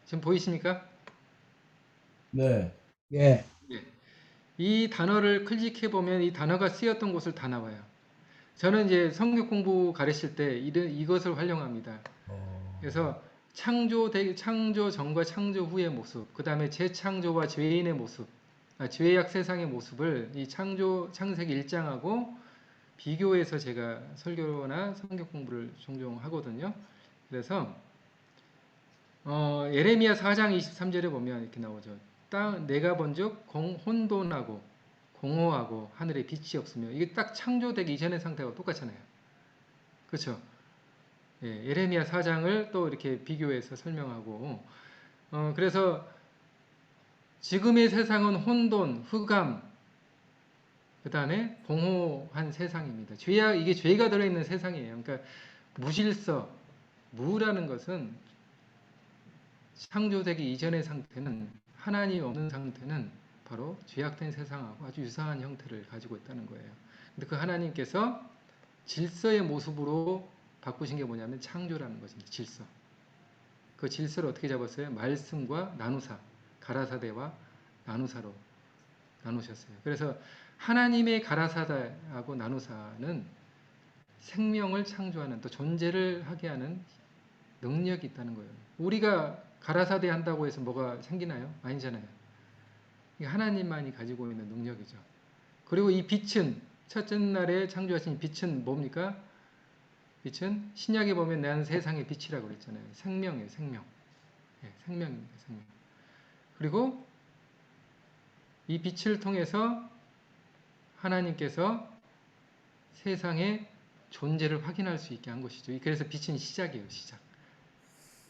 지금 보이십니까? 네. 예. 예. 이 단어를 클릭해 보면 이 단어가 쓰였던 곳을 다 나와요. 저는 이제 성경 공부 가르칠 때 이것을 활용합니다. 그래서 창조 전과 창조 후의 모습, 그 다음에 재창조와 죄인의 모습, 죄악 세상의 모습을 이 창세기 1장하고 비교해서 제가 설교나 성경 공부를 종종 하거든요. 그래서 예레미야 4장 23절에 보면 이렇게 나오죠. 내가 본즉 혼돈하고 공허하고 하늘에 빛이 없으며 이게 딱 창조되기 이전의 상태와 똑같잖아요. 그렇죠? 예, 예레미야 4장을 또 이렇게 비교해서 설명하고 그래서 지금의 세상은 혼돈, 흑암, 그 다음에 공허한 세상입니다. 이게 죄가 들어있는 세상이에요. 그러니까 무질서, 무라는 것은 창조되기 이전의 상태는 하나님 없는 상태는 바로 죄악된 세상하고 아주 유사한 형태를 가지고 있다는 거예요. 근데 그 하나님께서 질서의 모습으로 바꾸신 게 뭐냐면 창조라는 것입니다. 질서. 그 질서를 어떻게 잡았어요? 말씀과 나누사, 가라사대와 나누사로 나누셨어요. 그래서 하나님의 가라사대하고 나누사는 생명을 창조하는 또 존재를 하게 하는 능력이 있다는 거예요. 우리가 가라사대 한다고 해서 뭐가 생기나요? 아니잖아요. 이게 하나님만이 가지고 있는 능력이죠. 그리고 이 빛은 첫째 날에 창조하신 빛은 뭡니까? 빛은 신약에 보면 나는 세상의 빛이라고 그랬잖아요. 생명이에요, 생명. 예, 생명입니다, 생명. 그리고 이 빛을 통해서 하나님께서 세상의 존재를 확인할 수 있게 한 것이죠. 그래서 빛은 시작이에요, 시작.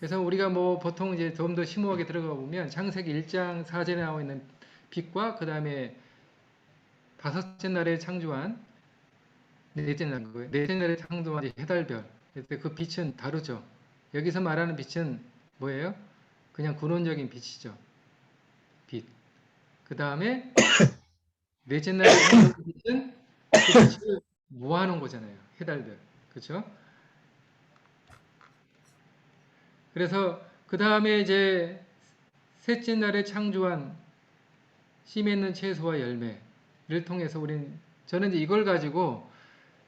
그래서 우리가 뭐 보통 이제 좀 더 심오하게 들어가 보면 창세기 1장 4절에 나와 있는 빛과 그 다음에 다섯째 날에 창조한 넷째 날에 창조한 해달별. 그때 그 빛은 다르죠. 여기서 말하는 빛은 뭐예요? 그냥 근원적인 빛이죠. 빛. 그 다음에 넷째 날에 창조한 빛은 그 빛을 모아놓은 거잖아요. 해달별. 그렇죠? 그래서 그 다음에 이제 셋째 날에 창조한 씨 맺는 채소와 열매를 통해서 저는 이제 이걸 가지고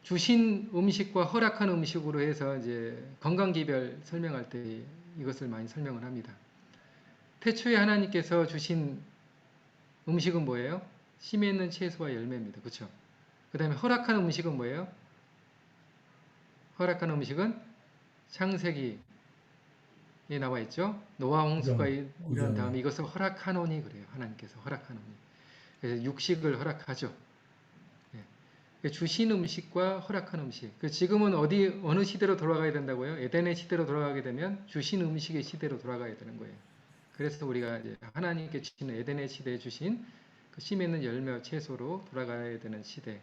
주신 음식과 허락한 음식으로 해서 이제 건강기별 설명할 때 이것을 많이 설명을 합니다. 태초에 하나님께서 주신 음식은 뭐예요? 씨 맺는 채소와 열매입니다. 그렇죠? 그 다음에 허락한 음식은 뭐예요? 허락한 음식은 창세기에 나와 있죠. 노아 홍수가 일어난 다음에 이것을 허락하노니 그래요. 하나님께서 허락하노니. 그래서 육식을 허락하죠. 주신 음식과 허락한 음식. 지금은 어느 시대로 돌아가야 된다고요? 에덴의 시대로 돌아가게 되면 주신 음식의 시대로 돌아가야 되는 거예요. 그래서 우리가 이제 하나님께 주시는 에덴의 시대에 주신 그 씨 맺는 열매 채소로 돌아가야 되는 시대.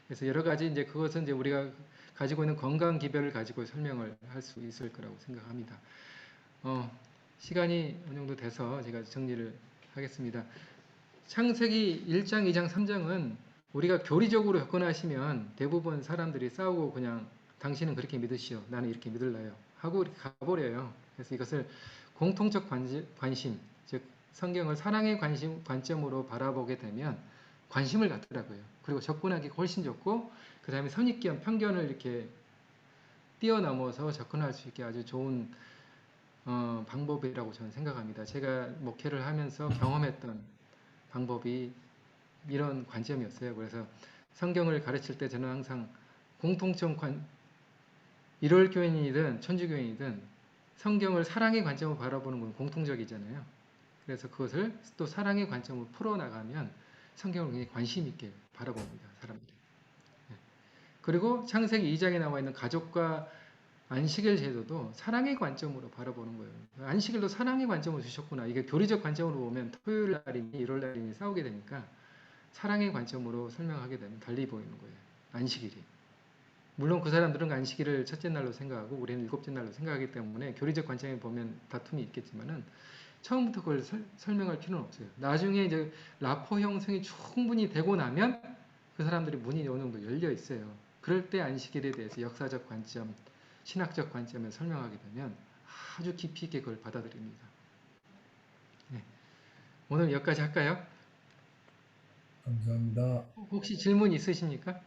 그래서 여러 가지 이제 그것은 이제 우리가 가지고 있는 건강 기별을 가지고 설명을 할 수 있을 거라고 생각합니다. 시간이 어느 정도 돼서 제가 정리를 하겠습니다. 창세기 1장, 2장, 3장은 우리가 교리적으로 접근하시면 대부분 사람들이 싸우고 그냥 당신은 그렇게 믿으시오. 나는 이렇게 믿을래요. 하고 이렇게 가버려요. 그래서 이것을 공통적 관심, 즉 성경을 사랑의 관점으로 바라보게 되면 관심을 갖더라고요. 그리고 접근하기 훨씬 좋고 그 다음에 선입견, 편견을 이렇게 뛰어넘어서 접근할 수 있게 아주 좋은 방법이라고 저는 생각합니다. 제가 목회를 하면서 경험했던 방법이 이런 관점이었어요. 그래서 성경을 가르칠 때 저는 항상 공통점 1월 교인이든 천주교인이든 성경을 사랑의 관점으로 바라보는 건 공통적이잖아요. 그래서 그것을 또 사랑의 관점으로 풀어나가면 성경을 굉장히 관심 있게 바라봅니다. 사람들이. 그리고 창세기 2장에 나와 있는 가족과 안식일 제도도 사랑의 관점으로 바라보는 거예요. 안식일도 사랑의 관점으로 주셨구나. 이게 교리적 관점으로 보면 토요일 날이니 일요일 날이니 싸우게 되니까 사랑의 관점으로 설명하게 되면 달리 보이는 거예요. 안식일이. 물론 그 사람들은 안식일을 첫째 날로 생각하고 우리는 일곱째 날로 생각하기 때문에 교리적 관점에 보면 다툼이 있겠지만은 처음부터 그걸 설명할 필요는 없어요. 나중에 이제 라포 형성이 충분히 되고 나면 그 사람들이 문이 어느 정도 열려 있어요. 그럴 때 안식일에 대해서 역사적 관점, 신학적 관점에 설명하게 되면 아주 깊이 있게 그걸 받아들입니다. 네. 오늘 여기까지 할까요? 감사합니다. 혹시 질문 있으십니까?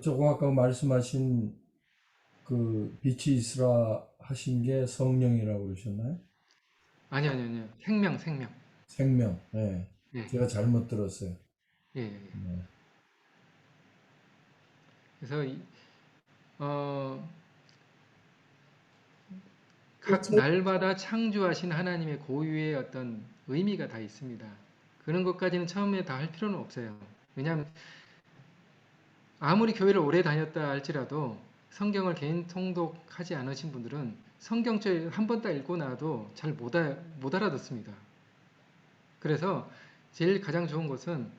조금 아까 말씀하신 빛이 있으라 하신 게 성령이라고 그러셨나요? 아니요. 생명. 생명. 네. 예, 제가 잘못 들었어요. 예. 네. 그래서 그 각 저- 날마다 창조하신 하나님의 고유의 어떤 의미가 다 있습니다. 그런 것까지는 처음에 다 할 필요는 없어요. 왜냐하면 아무리 교회를 오래 다녔다 할지라도 성경을 개인 통독하지 않으신 분들은 성경책 한 번 딱 읽고 나도 잘 못 알아듣습니다. 그래서 제일 가장 좋은 것은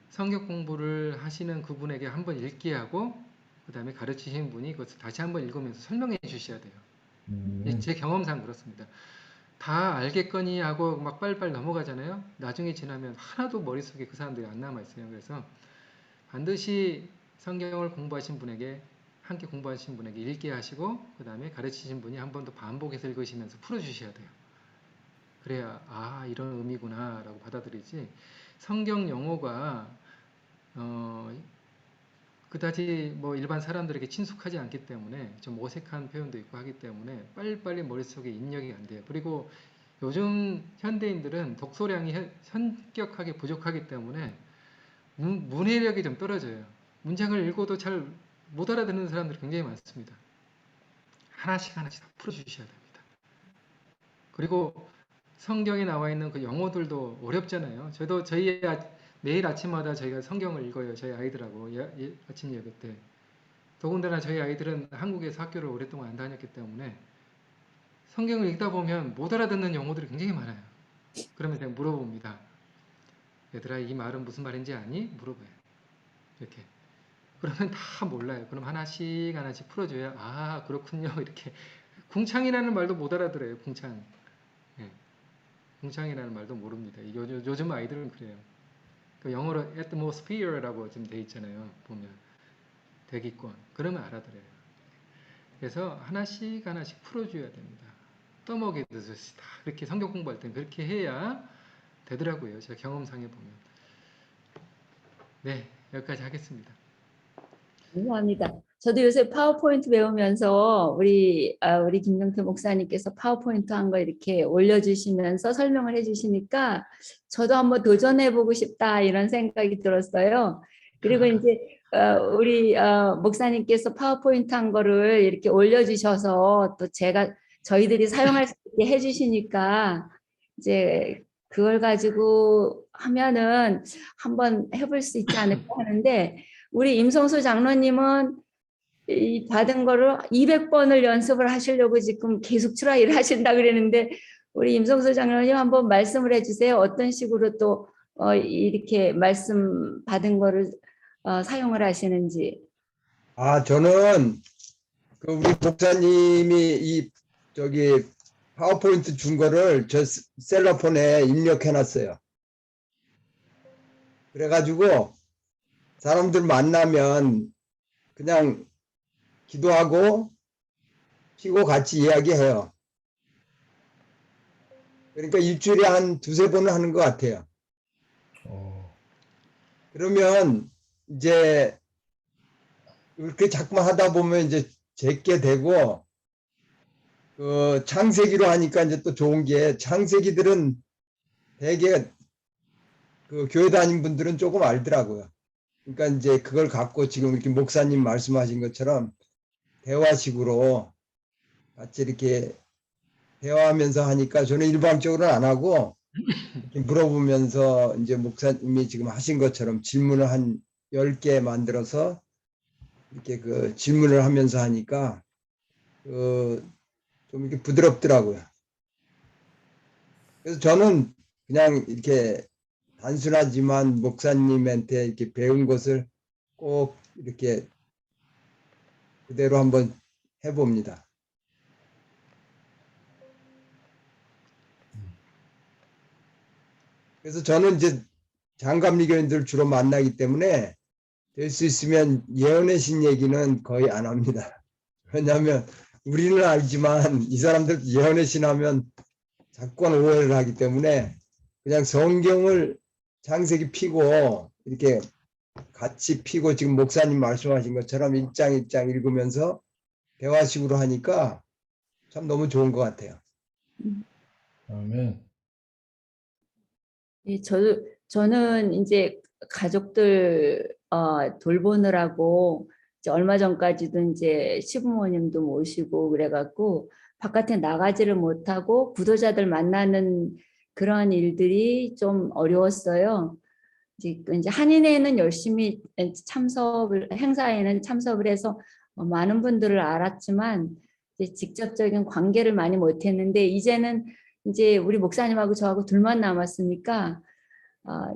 성경 공부를 하시는 그분에게 한번 읽게 하고 그 다음에 가르치신 분이 그것을 다시 한번 읽으면서 설명해 주셔야 돼요. 제 경험상 그렇습니다. 다 알겠거니 하고 막 빨리빨리 넘어가잖아요. 나중에 지나면 하나도 머릿속에 그 사람들이 안 남아있어요. 그래서 반드시 성경을 공부하신 분에게 함께 공부하신 분에게 읽게 하시고 그 다음에 가르치신 분이 한 번 더 반복해서 읽으시면서 풀어주셔야 돼요. 그래야 이런 의미구나 라고 받아들이지 성경 용어가 그다지 뭐 일반 사람들에게 친숙하지 않기 때문에 좀 어색한 표현도 있고 하기 때문에 빨리빨리 머릿속에 입력이 안 돼요. 그리고 요즘 현대인들은 독서량이 현격하게 부족하기 때문에 문해력이 좀 떨어져요. 문장을 읽어도 잘 못 알아듣는 사람들이 굉장히 많습니다. 하나씩 다 풀어주셔야 됩니다. 그리고 성경에 나와 있는 그 영어들도 어렵잖아요. 저도 매일 아침마다 저희가 성경을 읽어요. 저희 아이들하고 아침 예배 때. 더군다나 저희 아이들은 한국에서 학교를 오랫동안 안 다녔기 때문에 성경을 읽다 보면 못 알아듣는 영어들이 굉장히 많아요. 그러면 제가 물어봅니다. 얘들아 이 말은 무슨 말인지 아니? 물어봐요. 이렇게. 그러면 다 몰라요. 그럼 하나씩 풀어줘야 그렇군요. 이렇게. 궁창이라는 말도 못 알아들어요. 궁창. 예. 궁창이라는 말도 모릅니다. 요즘 아이들은 그래요. 그 영어로 atmosphere라고 지금 돼 있잖아요. 보면 대기권. 그러면 알아들어요. 그래서 하나씩 풀어줘야 됩니다. 떠먹이듯이 다 그렇게 성경 공부할 때 그렇게 해야 되더라고요. 제가 경험상에 보면. 네, 여기까지 하겠습니다. 감사합니다. 저도 요새 파워포인트 배우면서 우리 김명태 목사님께서 파워포인트 한 거 이렇게 올려주시면서 설명을 해주시니까 저도 한번 도전해보고 싶다 이런 생각이 들었어요. 그리고 이제 우리 목사님께서 파워포인트 한 거를 이렇게 올려주셔서 또 저희들이 사용할 수 있게 해주시니까 이제 그걸 가지고 하면은 한번 해볼 수 있지 않을까 하는데 우리 임성수 장로님은 이 받은 거를 200번을 연습을 하시려고 지금 계속 트라이를 하신다 그랬는데 우리 임성수 장로님 한번 말씀을 해주세요. 어떤 식으로 또 이렇게 말씀 받은 거를 사용을 하시는지. 저는 그 우리 목사님이 파워포인트 준 거를 저 셀러폰에 입력해 놨어요. 그래가지고 사람들 만나면 그냥 기도하고 피고 같이 이야기해요. 그러니까 일주일에 한 두세 번은 하는 것 같아요. 그러면 이제 이렇게 자꾸만 하다 보면 이제 제게 되고 그 창세기로 하니까 이제 또 좋은 게 창세기들은 되게 그 교회 다닌 분들은 조금 알더라고요. 그러니까 이제 그걸 갖고 지금 이렇게 목사님 말씀하신 것처럼 대화식으로 같이 이렇게 대화하면서 하니까 저는 일방적으로는 안 하고 이렇게 물어보면서 이제 목사님이 지금 하신 것처럼 질문을 한 10개 만들어서 이렇게 그 질문을 하면서 하니까 좀 이렇게 부드럽더라고요. 그래서 저는 그냥 이렇게 단순하지만 목사님한테 이렇게 배운 것을 꼭 이렇게 그대로 한번 해봅니다. 그래서 저는 이제 장감리교인들 주로 만나기 때문에 될 수 있으면 예언의 신 얘기는 거의 안 합니다. 왜냐하면 우리는 알지만 이 사람들 예언의 신 하면 자꾸만 오해를 하기 때문에 그냥 성경을 창세기 피고 이렇게 같이 피고 지금 목사님 말씀하신 것처럼 일장 일장 읽으면서 대화식으로 하니까 참 너무 좋은 것 같아요. 아멘. 예, 저는 이제 가족들 돌보느라고 이제 얼마 전까지도 이제 시부모님도 모시고 그래갖고 바깥에 나가지를 못하고 구도자들 만나는 그런 일들이 좀 어려웠어요. 이제 한인회는 열심히 행사에는 참석을 해서 많은 분들을 알았지만 이제 직접적인 관계를 많이 못했는데 이제는 이제 우리 목사님하고 저하고 둘만 남았으니까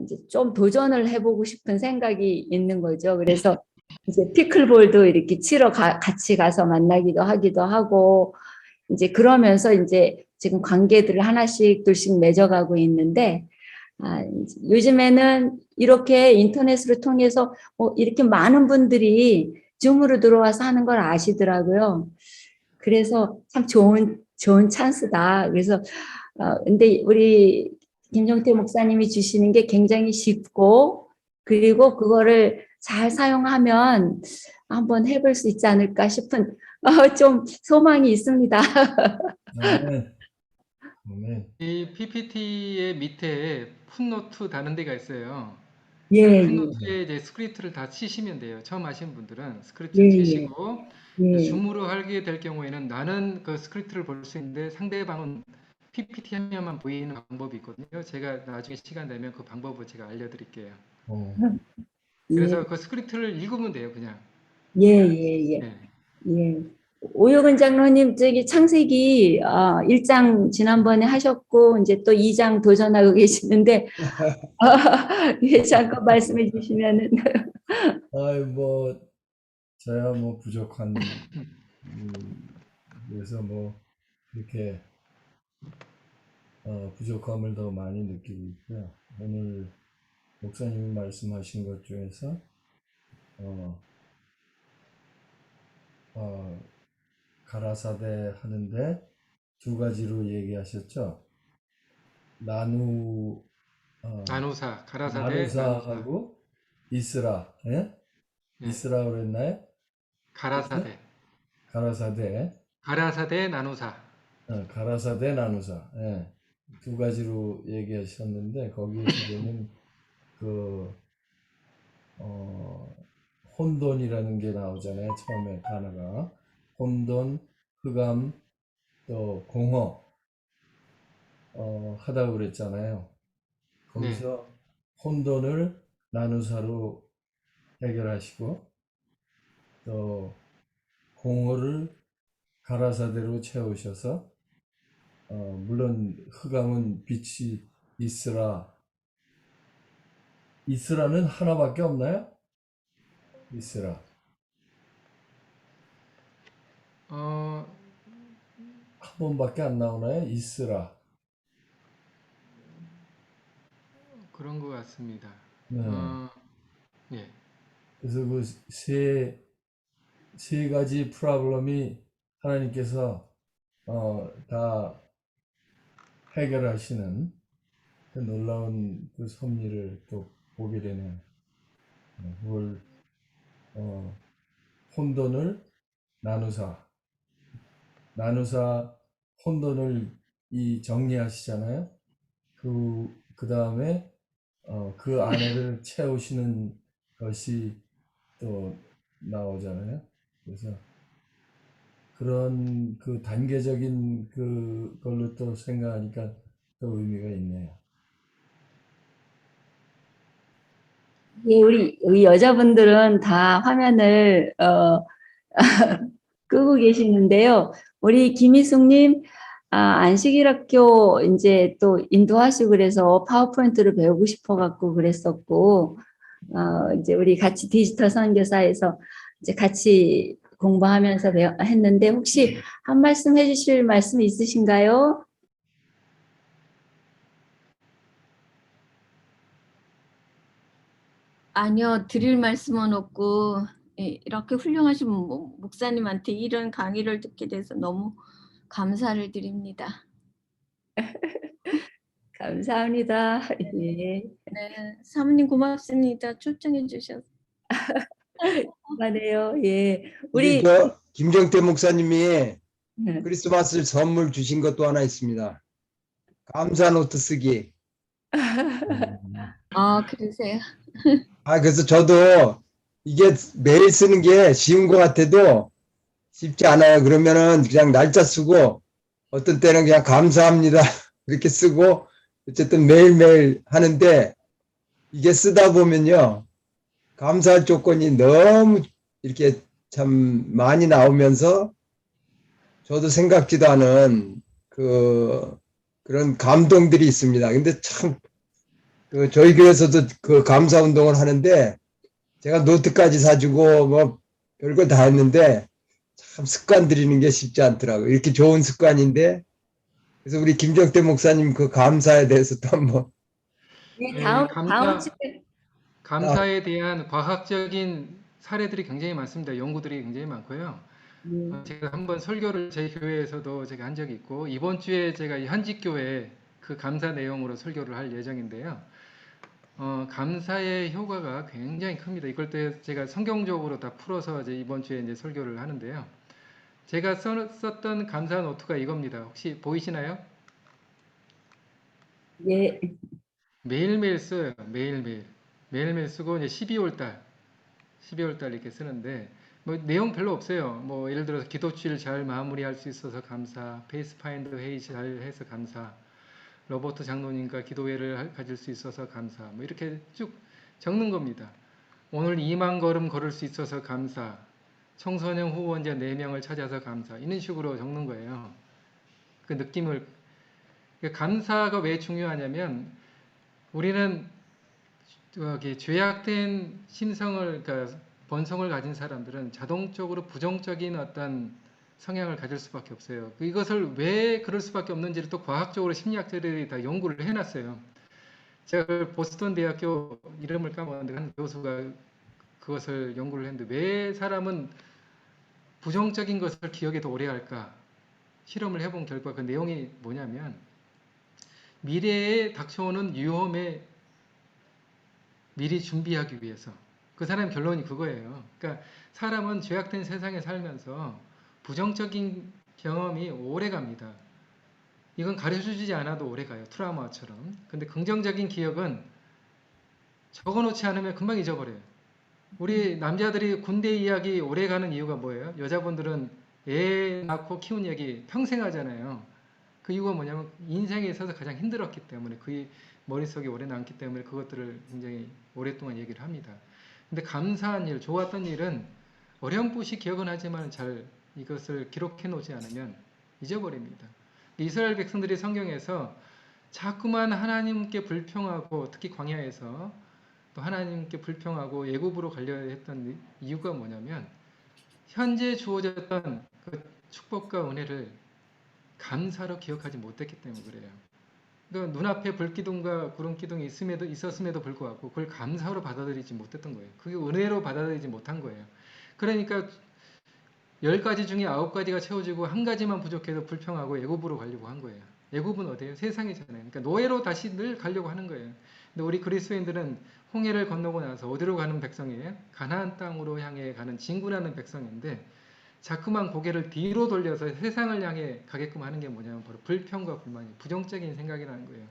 이제 좀 도전을 해보고 싶은 생각이 있는 거죠. 그래서 이제 피클볼도 이렇게 치러 같이 가서 만나기도 하기도 하고 이제 그러면서 이제 지금 관계들을 하나씩 둘씩 맺어가고 있는데 요즘에는 이렇게 인터넷으로 통해서 이렇게 많은 분들이 줌으로 들어와서 하는 걸 아시더라고요. 그래서 참 좋은 찬스다. 그래서 근데 우리 김정태 목사님이 주시는 게 굉장히 쉽고 그리고 그거를 잘 사용하면 한번 해볼 수 있지 않을까 싶은 좀 소망이 있습니다. 아멘. 아멘. 이 PPT의 밑에 풋노트 다는 데가 있어요. 예, 그 예, 풋노트에 이제 스크립트를 다 치시면 돼요. 처음 하신 분들은 예, 스크립트를 예, 치시고 예. 줌으로 하게 될 경우에는 나는 그 스크립트를 볼 수 있는데 상대방은 PPT 화면만 보이는 방법이 있거든요. 제가 나중에 시간 되면 그 방법을 제가 알려드릴게요. 어, 예, 그래서 그 스크립트를 읽으면 돼요, 그냥. 예, 예, 예. 예. 예. 오효근 장로님 저기 창세기 1장 지난번에 하셨고 이제 또 2장 도전하고 계시는데 예, 잠깐 말씀해 주시면은 아이 뭐 저야 뭐 부족한 그래서 뭐 그렇게 부족함을 더 많이 느끼고 있고요. 오늘 목사님이 말씀하신 것 중에서 어, 어, 가라사대 하는데 두 가지로 얘기하셨죠. 나누 나누사, 가라사대, 나누사. 나누사하고 이스라, 예? 예. 이스라 그랬나요? 그래서 가라사대. 가라사대, 가라사대, 나누사. 가라사대 나누사, 예. 두 가지로 얘기하셨는데 거기에서 보면 그 혼돈이라는 게 나오잖아요. 처음에 단어가 혼돈, 흑암, 또 공허 하다고 그랬잖아요. 네. 거기서 혼돈을 나누사로 해결하시고 또 공허를 가라사대로 채우셔서 물론 흑암은 빛이 이스라는 하나밖에 없나요? 이스라 어, 한 번밖에 안 나오나요? 이스라. 그런 것 같습니다. 네. 예. 그래서 그 세 가지 프로블럼이 하나님께서 다 해결하시는 그 놀라운 그 섭리를 또 보게 되네요. 그걸 혼돈을 나누사, 나누사 혼돈을 정리하시잖아요. 그 다음에 그 안에를 채우시는 것이 또 나오잖아요. 그래서 그런 그 단계적인 그걸로 또 생각하니까 또 의미가 있네요. 예, 우리 여자분들은 다 화면을 끄고 계시는데요. 우리 김희숙님, 안식일학교 이제 또 인도하시고 그래서 파워포인트를 배우고 싶어 갖고 그랬었고, 이제 우리 같이 디지털 선교사에서 이제 같이 공부하면서 했는데 혹시 한 말씀 해주실 말씀 있으신가요? 아니요, 드릴 말씀은 없고, 예, 이렇게 훌륭하신 목사님한테 이런 강의를 듣게 돼서 너무 감사를 드립니다. 감사합니다. 예, 네, 사모님 고맙습니다. 초청해 주셔서. 그만해요. 예, 우리 우리 김정태 목사님이 네. 크리스마스 선물 주신 것도 하나 있습니다. 감사 노트 쓰기. 아, 그러세요? 그래서 저도 이게 매일 쓰는 게 쉬운 것 같아도 쉽지 않아요. 그러면은 그냥 날짜 쓰고 어떤 때는 그냥 감사합니다. 이렇게 쓰고 어쨌든 매일매일 하는데 이게 쓰다 보면요. 감사할 조건이 너무 이렇게 참 많이 나오면서 저도 생각지도 않은 그런 감동들이 있습니다. 근데 참 저희 교회에서도 그 감사 운동을 하는데 제가 노트까지 사주고 뭐 별거 다 했는데 참 습관 들이는 게 쉽지 않더라고요. 이렇게 좋은 습관인데 그래서 우리 김정태 목사님 그 감사에 대해서 또 한번 네, 예, 다음 주에 감사에 대한 과학적인 사례들이 굉장히 많습니다. 연구들이 굉장히 많고요. 제가 한번 설교를 제 교회에서도 제가 한 적이 있고 이번 주에 제가 이 현직 교회 그 감사 내용으로 설교를 할 예정인데요. 감사의 효과가 굉장히 큽니다. 이걸 때 제가 성경적으로 다 풀어서 이제 이번 주에 이제 설교를 하는데요. 제가 썼던 감사 노트가 이겁니다. 혹시 보이시나요? 예, 매일매일 써요. 매일매일. 매일매일 쓰고 이제 12월 달 이렇게 쓰는데 뭐 내용 별로 없어요. 뭐 예를 들어서 기도취를 잘 마무리할 수 있어서 감사, 페이스파인더 회의 잘 해서 감사, 로버트 장로님과 기도회를 가질 수 있어서 감사. 뭐 이렇게 쭉 적는 겁니다. 오늘 2만 걸음 걸을 수 있어서 감사. 청소년 후원자 4명을 찾아서 감사. 이런 식으로 적는 거예요. 그 느낌을. 감사가 왜 중요하냐면 우리는 죄악된 심성을, 그러니까 본성을 가진 사람들은 자동적으로 부정적인 어떤 성향을 가질 수밖에 없어요. 이것을 왜 그럴 수밖에 없는지를 또 과학적으로 심리학자들이 다 연구를 해놨어요. 제가 보스턴 대학교 이름을 까먹었는데 한 교수가 그것을 연구를 했는데 왜 사람은 부정적인 것을 기억에 더 오래 할까? 실험을 해본 결과 그 내용이 뭐냐면 미래에 닥쳐오는 위험에 미리 준비하기 위해서. 그 사람 결론이 그거예요. 그러니까 사람은 죄악된 세상에 살면서 부정적인 경험이 오래 갑니다. 이건 가르쳐주지 않아도 오래 가요. 트라우마처럼. 근데 긍정적인 기억은 적어놓지 않으면 금방 잊어버려요. 우리 남자들이 군대 이야기 오래 가는 이유가 뭐예요? 여자분들은 애 낳고 키운 얘기 평생 하잖아요. 그 이유가 뭐냐면 인생에 있어서 가장 힘들었기 때문에 그 머릿속에 오래 남기 때문에 그것들을 굉장히 오랫동안 얘기를 합니다. 근데 감사한 일, 좋았던 일은 어렴풋이 기억은 하지만 잘 이것을 기록해 놓지 않으면 잊어버립니다. 이스라엘 백성들이 성경에서 자꾸만 하나님께 불평하고 특히 광야에서 또 하나님께 불평하고 애굽으로 가려 했던 이유가 뭐냐면 현재 주어졌던 그 축복과 은혜를 감사로 기억하지 못했기 때문에 그래요. 그러니까 눈앞에 불기둥과 구름기둥이 있었음에도 불구하고 그걸 감사로 받아들이지 못했던 거예요. 그게 은혜로 받아들이지 못한 거예요. 그러니까 10가지 중에 9가지가 채워지고 한 가지만 부족해도 불평하고 애굽으로 가려고 한 거예요. 애굽은 어디예요? 세상이잖아요. 그러니까 노예로 다시 늘 가려고 하는 거예요. 근데 우리 그리스도인들은 홍해를 건너고 나서 어디로 가는 백성이에요? 가나안 땅으로 향해 가는 진군하는 백성인데 자꾸만 고개를 뒤로 돌려서 세상을 향해 가게끔 하는 게 뭐냐면 바로 불평과 불만이 부정적인 생각이라는 거예요.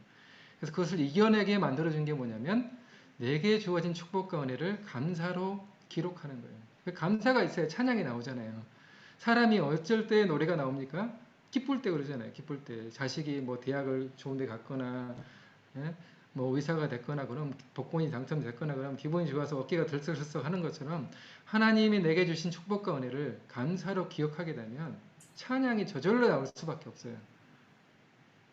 그래서 그것을 이겨내게 만들어준 게 뭐냐면 내게 주어진 축복과 은혜를 감사로 기록하는 거예요. 감사가 있어야 찬양이 나오잖아요. 사람이 어쩔 때 노래가 나옵니까? 기쁠 때 그러잖아요. 기쁠 때 자식이 뭐 대학을 좋은 데 갔거나 예? 뭐 의사가 됐거나 그럼 복권이 당첨됐거나 그럼 기분이 좋아서 어깨가 들썩들썩 하는 것처럼 하나님이 내게 주신 축복과 은혜를 감사로 기억하게 되면 찬양이 저절로 나올 수밖에 없어요.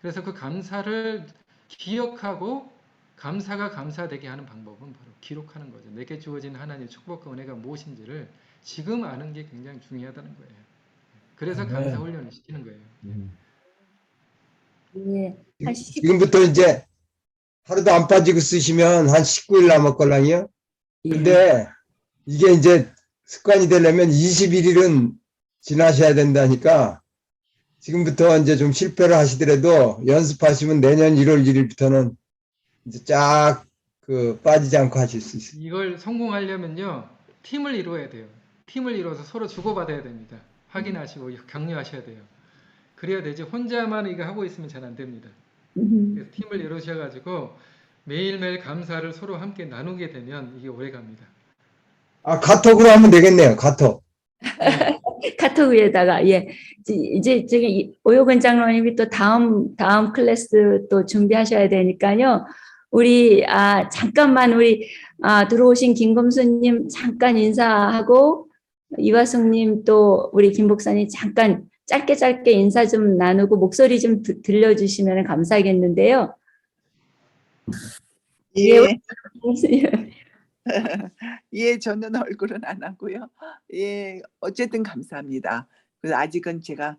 그래서 그 감사를 기억하고 감사가 감사되게 하는 방법은 바로 기록하는 거죠. 내게 주어진 하나님의 축복과 은혜가 무엇인지를 지금 아는 게 굉장히 중요하다는 거예요. 그래서 아멘. 감사 훈련을 시키는 거예요. 예, 한 지금부터 이제 하루도 안 빠지고 쓰시면 한 19일 남았걸랑요. 예. 근데 이게 이제 습관이 되려면 21일은 지나셔야 된다니까 지금부터 이제 좀 실패를 하시더라도 연습하시면 내년 1월 1일부터는 이제 쫙 그 빠지지 않고 하실 수 있어요. 이걸 성공하려면요, 팀을 이루어야 돼요. 팀을 이루어서 서로 주고받아야 됩니다. 확인하시고 격려하셔야 돼요. 그래야 되지 혼자만 이거 하고 있으면 잘 안 됩니다. 그래서 팀을 이루셔가지고 매일매일 감사를 서로 함께 나누게 되면 이게 오래 갑니다. 아, 카톡으로 하면 되겠네요. 카톡. 네. 카톡에다가 예 이제 저기 오효근 장로님이 또 다음 클래스 또 준비하셔야 되니까요. 우리 잠깐만 우리 들어오신 김금수님 잠깐 인사하고 이화숙님 또 우리 김 목사님 잠깐 짧게 인사 좀 나누고 목소리 좀 들려주시면 감사하겠는데요. 예, 예, 저는 얼굴은 안 하고요. 예, 어쨌든 감사합니다. 그래서 아직은 제가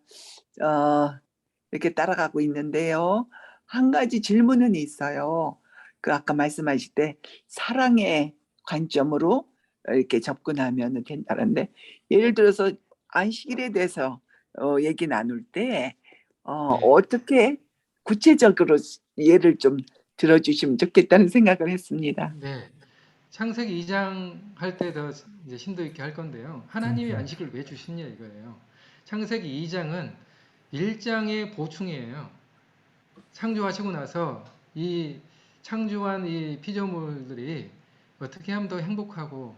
이렇게 따라가고 있는데요. 한 가지 질문은 있어요. 그 아까 말씀하실 때 사랑의 관점으로 이렇게 접근하면 된다는데 예를 들어서 안식일에 대해서 얘기 나눌 때 어떻게 구체적으로 예를 좀 들어주시면 좋겠다는 생각을 했습니다. 네. 창세기 2장 할 때 더 이제 심도 있게 할 건데요. 하나님이 안식을 왜 주시냐 이거예요. 창세기 2장은 1장의 보충이에요. 창조하시고 나서 이 창조한 이 피조물들이 어떻게 하면 더 행복하고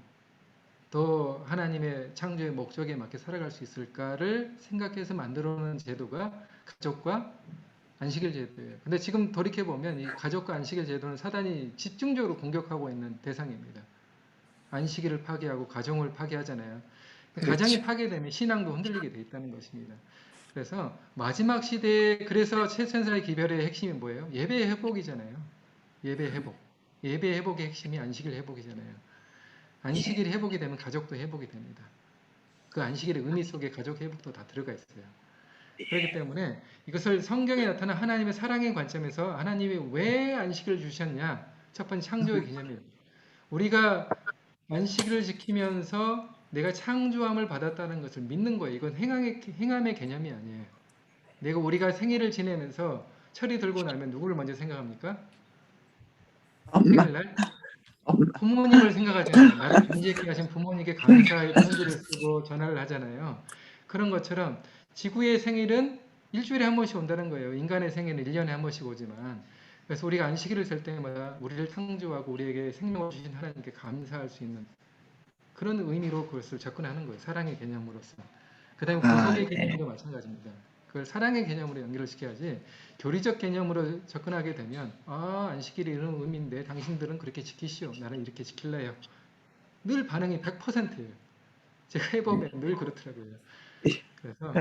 더 하나님의 창조의 목적에 맞게 살아갈 수 있을까를 생각해서 만들어 놓은 제도가 가족과 안식일 제도예요. 근데 지금 돌이켜보면 이 가족과 안식일 제도는 사단이 집중적으로 공격하고 있는 대상입니다. 안식일을 파괴하고 가정을 파괴하잖아요. 가정이 파괴되면 신앙도 흔들리게 돼 있다는 것입니다. 그래서 마지막 시대에 그래서 최천사의 기별의 핵심이 뭐예요? 예배 회복이잖아요. 예배 회복. 예배 회복의 핵심이 안식일 회복이잖아요. 안식일이 회복이 되면 가족도 회복이 됩니다. 그 안식일의 의미 속에 가족 회복도 다 들어가 있어요. 그렇기 때문에 이것을 성경에 나타난 하나님의 사랑의 관점에서 하나님이 왜 안식일을 주셨냐? 첫 번째 창조의 개념이에요. 우리가 안식일을 지키면서 내가 창조함을 받았다는 것을 믿는 거예요. 이건 행함의 개념이 아니에요. 우리가 생일을 지내면서 철이 들고 나면 누구를 먼저 생각합니까? 엄마, 생일날? 부모님을 생각하잖아요. 나를 존재케 하신 부모님께 감사의 편지를 쓰고 전화를 하잖아요. 그런 것처럼 지구의 생일은 일주일에 한 번씩 온다는 거예요. 인간의 생일은 1년에 한 번씩 오지만. 그래서 우리가 안식일을 셀 때마다 우리를 창조하고 우리에게 생명을 주신 하나님께 감사할 수 있는 그런 의미로 그것을 접근하는 거예요. 사랑의 개념으로서. 그 다음에 구속의 개념도 마찬가지입니다. 그걸 사랑의 개념으로 연결을 시켜야지 교리적 개념으로 접근하게 되면 안식일이 이런 의미인데 당신들은 그렇게 지키시오. 나는 이렇게 지킬래요. 늘 반응이 100%예요. 제가 해보면 늘 그렇더라고요. 그래서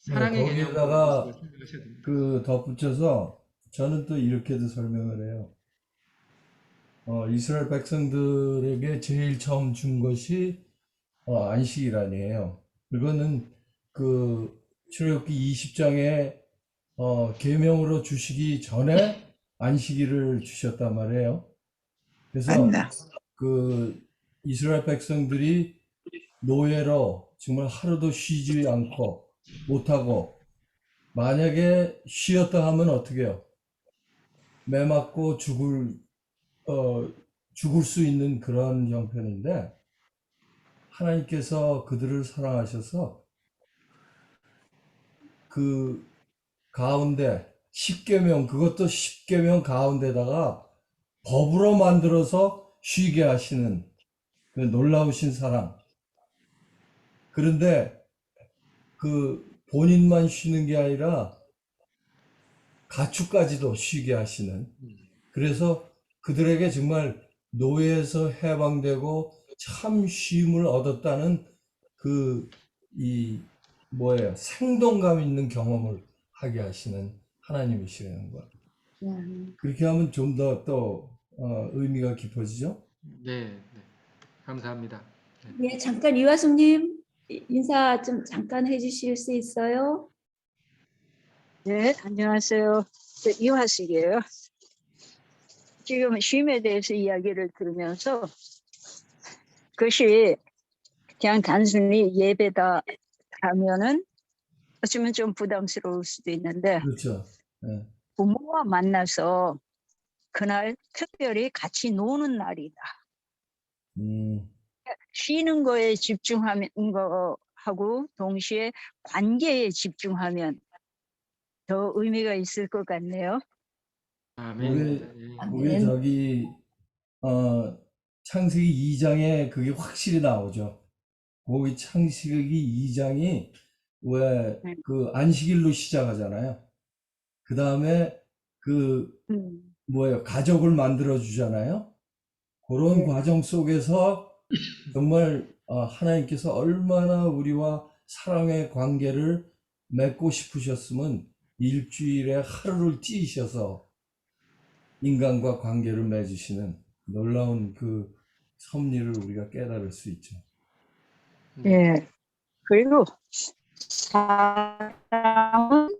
사랑의 개념으로 거기에다가 그것을 생각하셔야 됩니다. 그 덧붙여서 저는 또 이렇게도 설명을 해요. 이스라엘 백성들에게 제일 처음 준 것이 안식일 아니에요. 그거는 그 출애굽기 20장에 계명으로 주시기 전에 안식일을 주셨단 말이에요. 그래서 안나. 그 이스라엘 백성들이 노예로 정말 하루도 쉬지 않고 못하고 만약에 쉬었다 하면 어떻게 해요? 매 맞고 죽을 수 있는 그런 형편인데 하나님께서 그들을 사랑하셔서 그 가운데 10계명 그것도 10계명 가운데다가 법으로 만들어서 쉬게 하시는 그 놀라우신 사랑. 그런데 그 본인만 쉬는 게 아니라 가축까지도 쉬게 하시는 그래서 그들에게 정말 노예에서 해방되고 참 쉼을 얻었다는 그, 뭐예요? 생동감 있는 경험을 하게 하시는 하나님이시라는 거. 그렇게 하면 좀 더 또 의미가 깊어지죠? 네, 네. 감사합니다. 네, 잠깐 이화숙님 인사 좀 잠깐 해주실 수 있어요? 네, 안녕하세요. 이화식이에요. 지금 쉼에 대해서 이야기를 들으면서 그것이 그냥 단순히 예배다 하면은 어쩌면 좀 부담스러울 수도 있는데 그렇죠. 네. 부모와 만나서 그날 특별히 같이 노는 날이다. 음, 쉬는 거에 집중하는 거하고 동시에 관계에 집중하면 더 의미가 있을 것 같네요. 아멘입니다. 그게, 예. 그게 아멘. 저기, 창세기 2장에 그게 확실히 나오죠. 거기 창세기 2장이 왜 네. 그 안식일로 시작하잖아요. 그 다음에 그 뭐예요? 가족을 만들어 주잖아요. 그런 네. 과정 속에서 정말 하나님께서 얼마나 우리와 사랑의 관계를 맺고 싶으셨으면 일주일에 하루를 띄셔서 인간과 관계를 맺으시는 놀라운 그 섭리를 우리가 깨달을 수 있죠. 네. 예. 그리고 사람은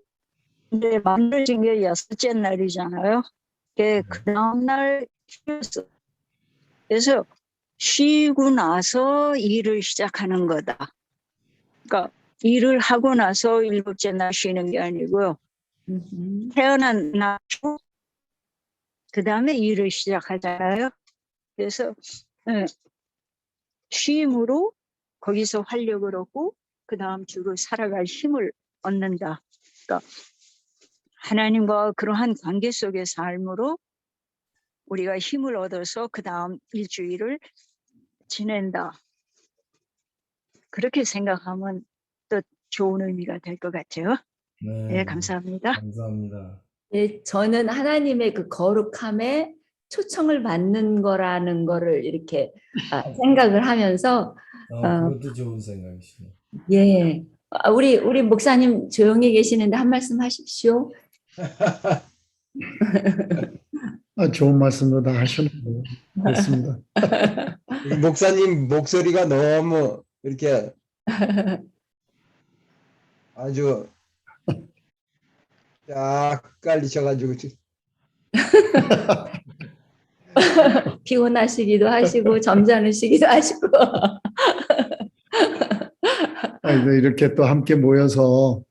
이제 만들어진 게 6째 날이잖아요. 그 다음날 쉬었어. 그래서 쉬고 나서 일을 시작하는 거다. 그러니까 일을 하고 나서 7째 날 쉬는 게 아니고요. 태어난 날 그 다음에 일을 시작하잖아요. 그래서 쉼으로 거기서 활력을 얻고 그 다음 주로 살아갈 힘을 얻는다. 그러니까 하나님과 그러한 관계 속의 삶으로 우리가 힘을 얻어서 그 다음 일주일을 지낸다. 그렇게 생각하면 또 좋은 의미가 될 것 같아요. 네, 감사합니다. 감사합니다. 예, 저는 하나님의 그 거룩함에 초청을 받는 거라는 거를 이렇게 생각을 하면서 그것도 좋은 생각이시네요. 예, 우리 목사님 조용히 계시는데 한 말씀 하십시오. 좋은 말씀도 다 하셨는데 됐습니다. 우리 목사님 목소리가 너무 이렇게 아주 쫙 깔리셔가지고 피곤하시기도 하시고 점잖으시기도 하시고 이렇게 또 함께 모여서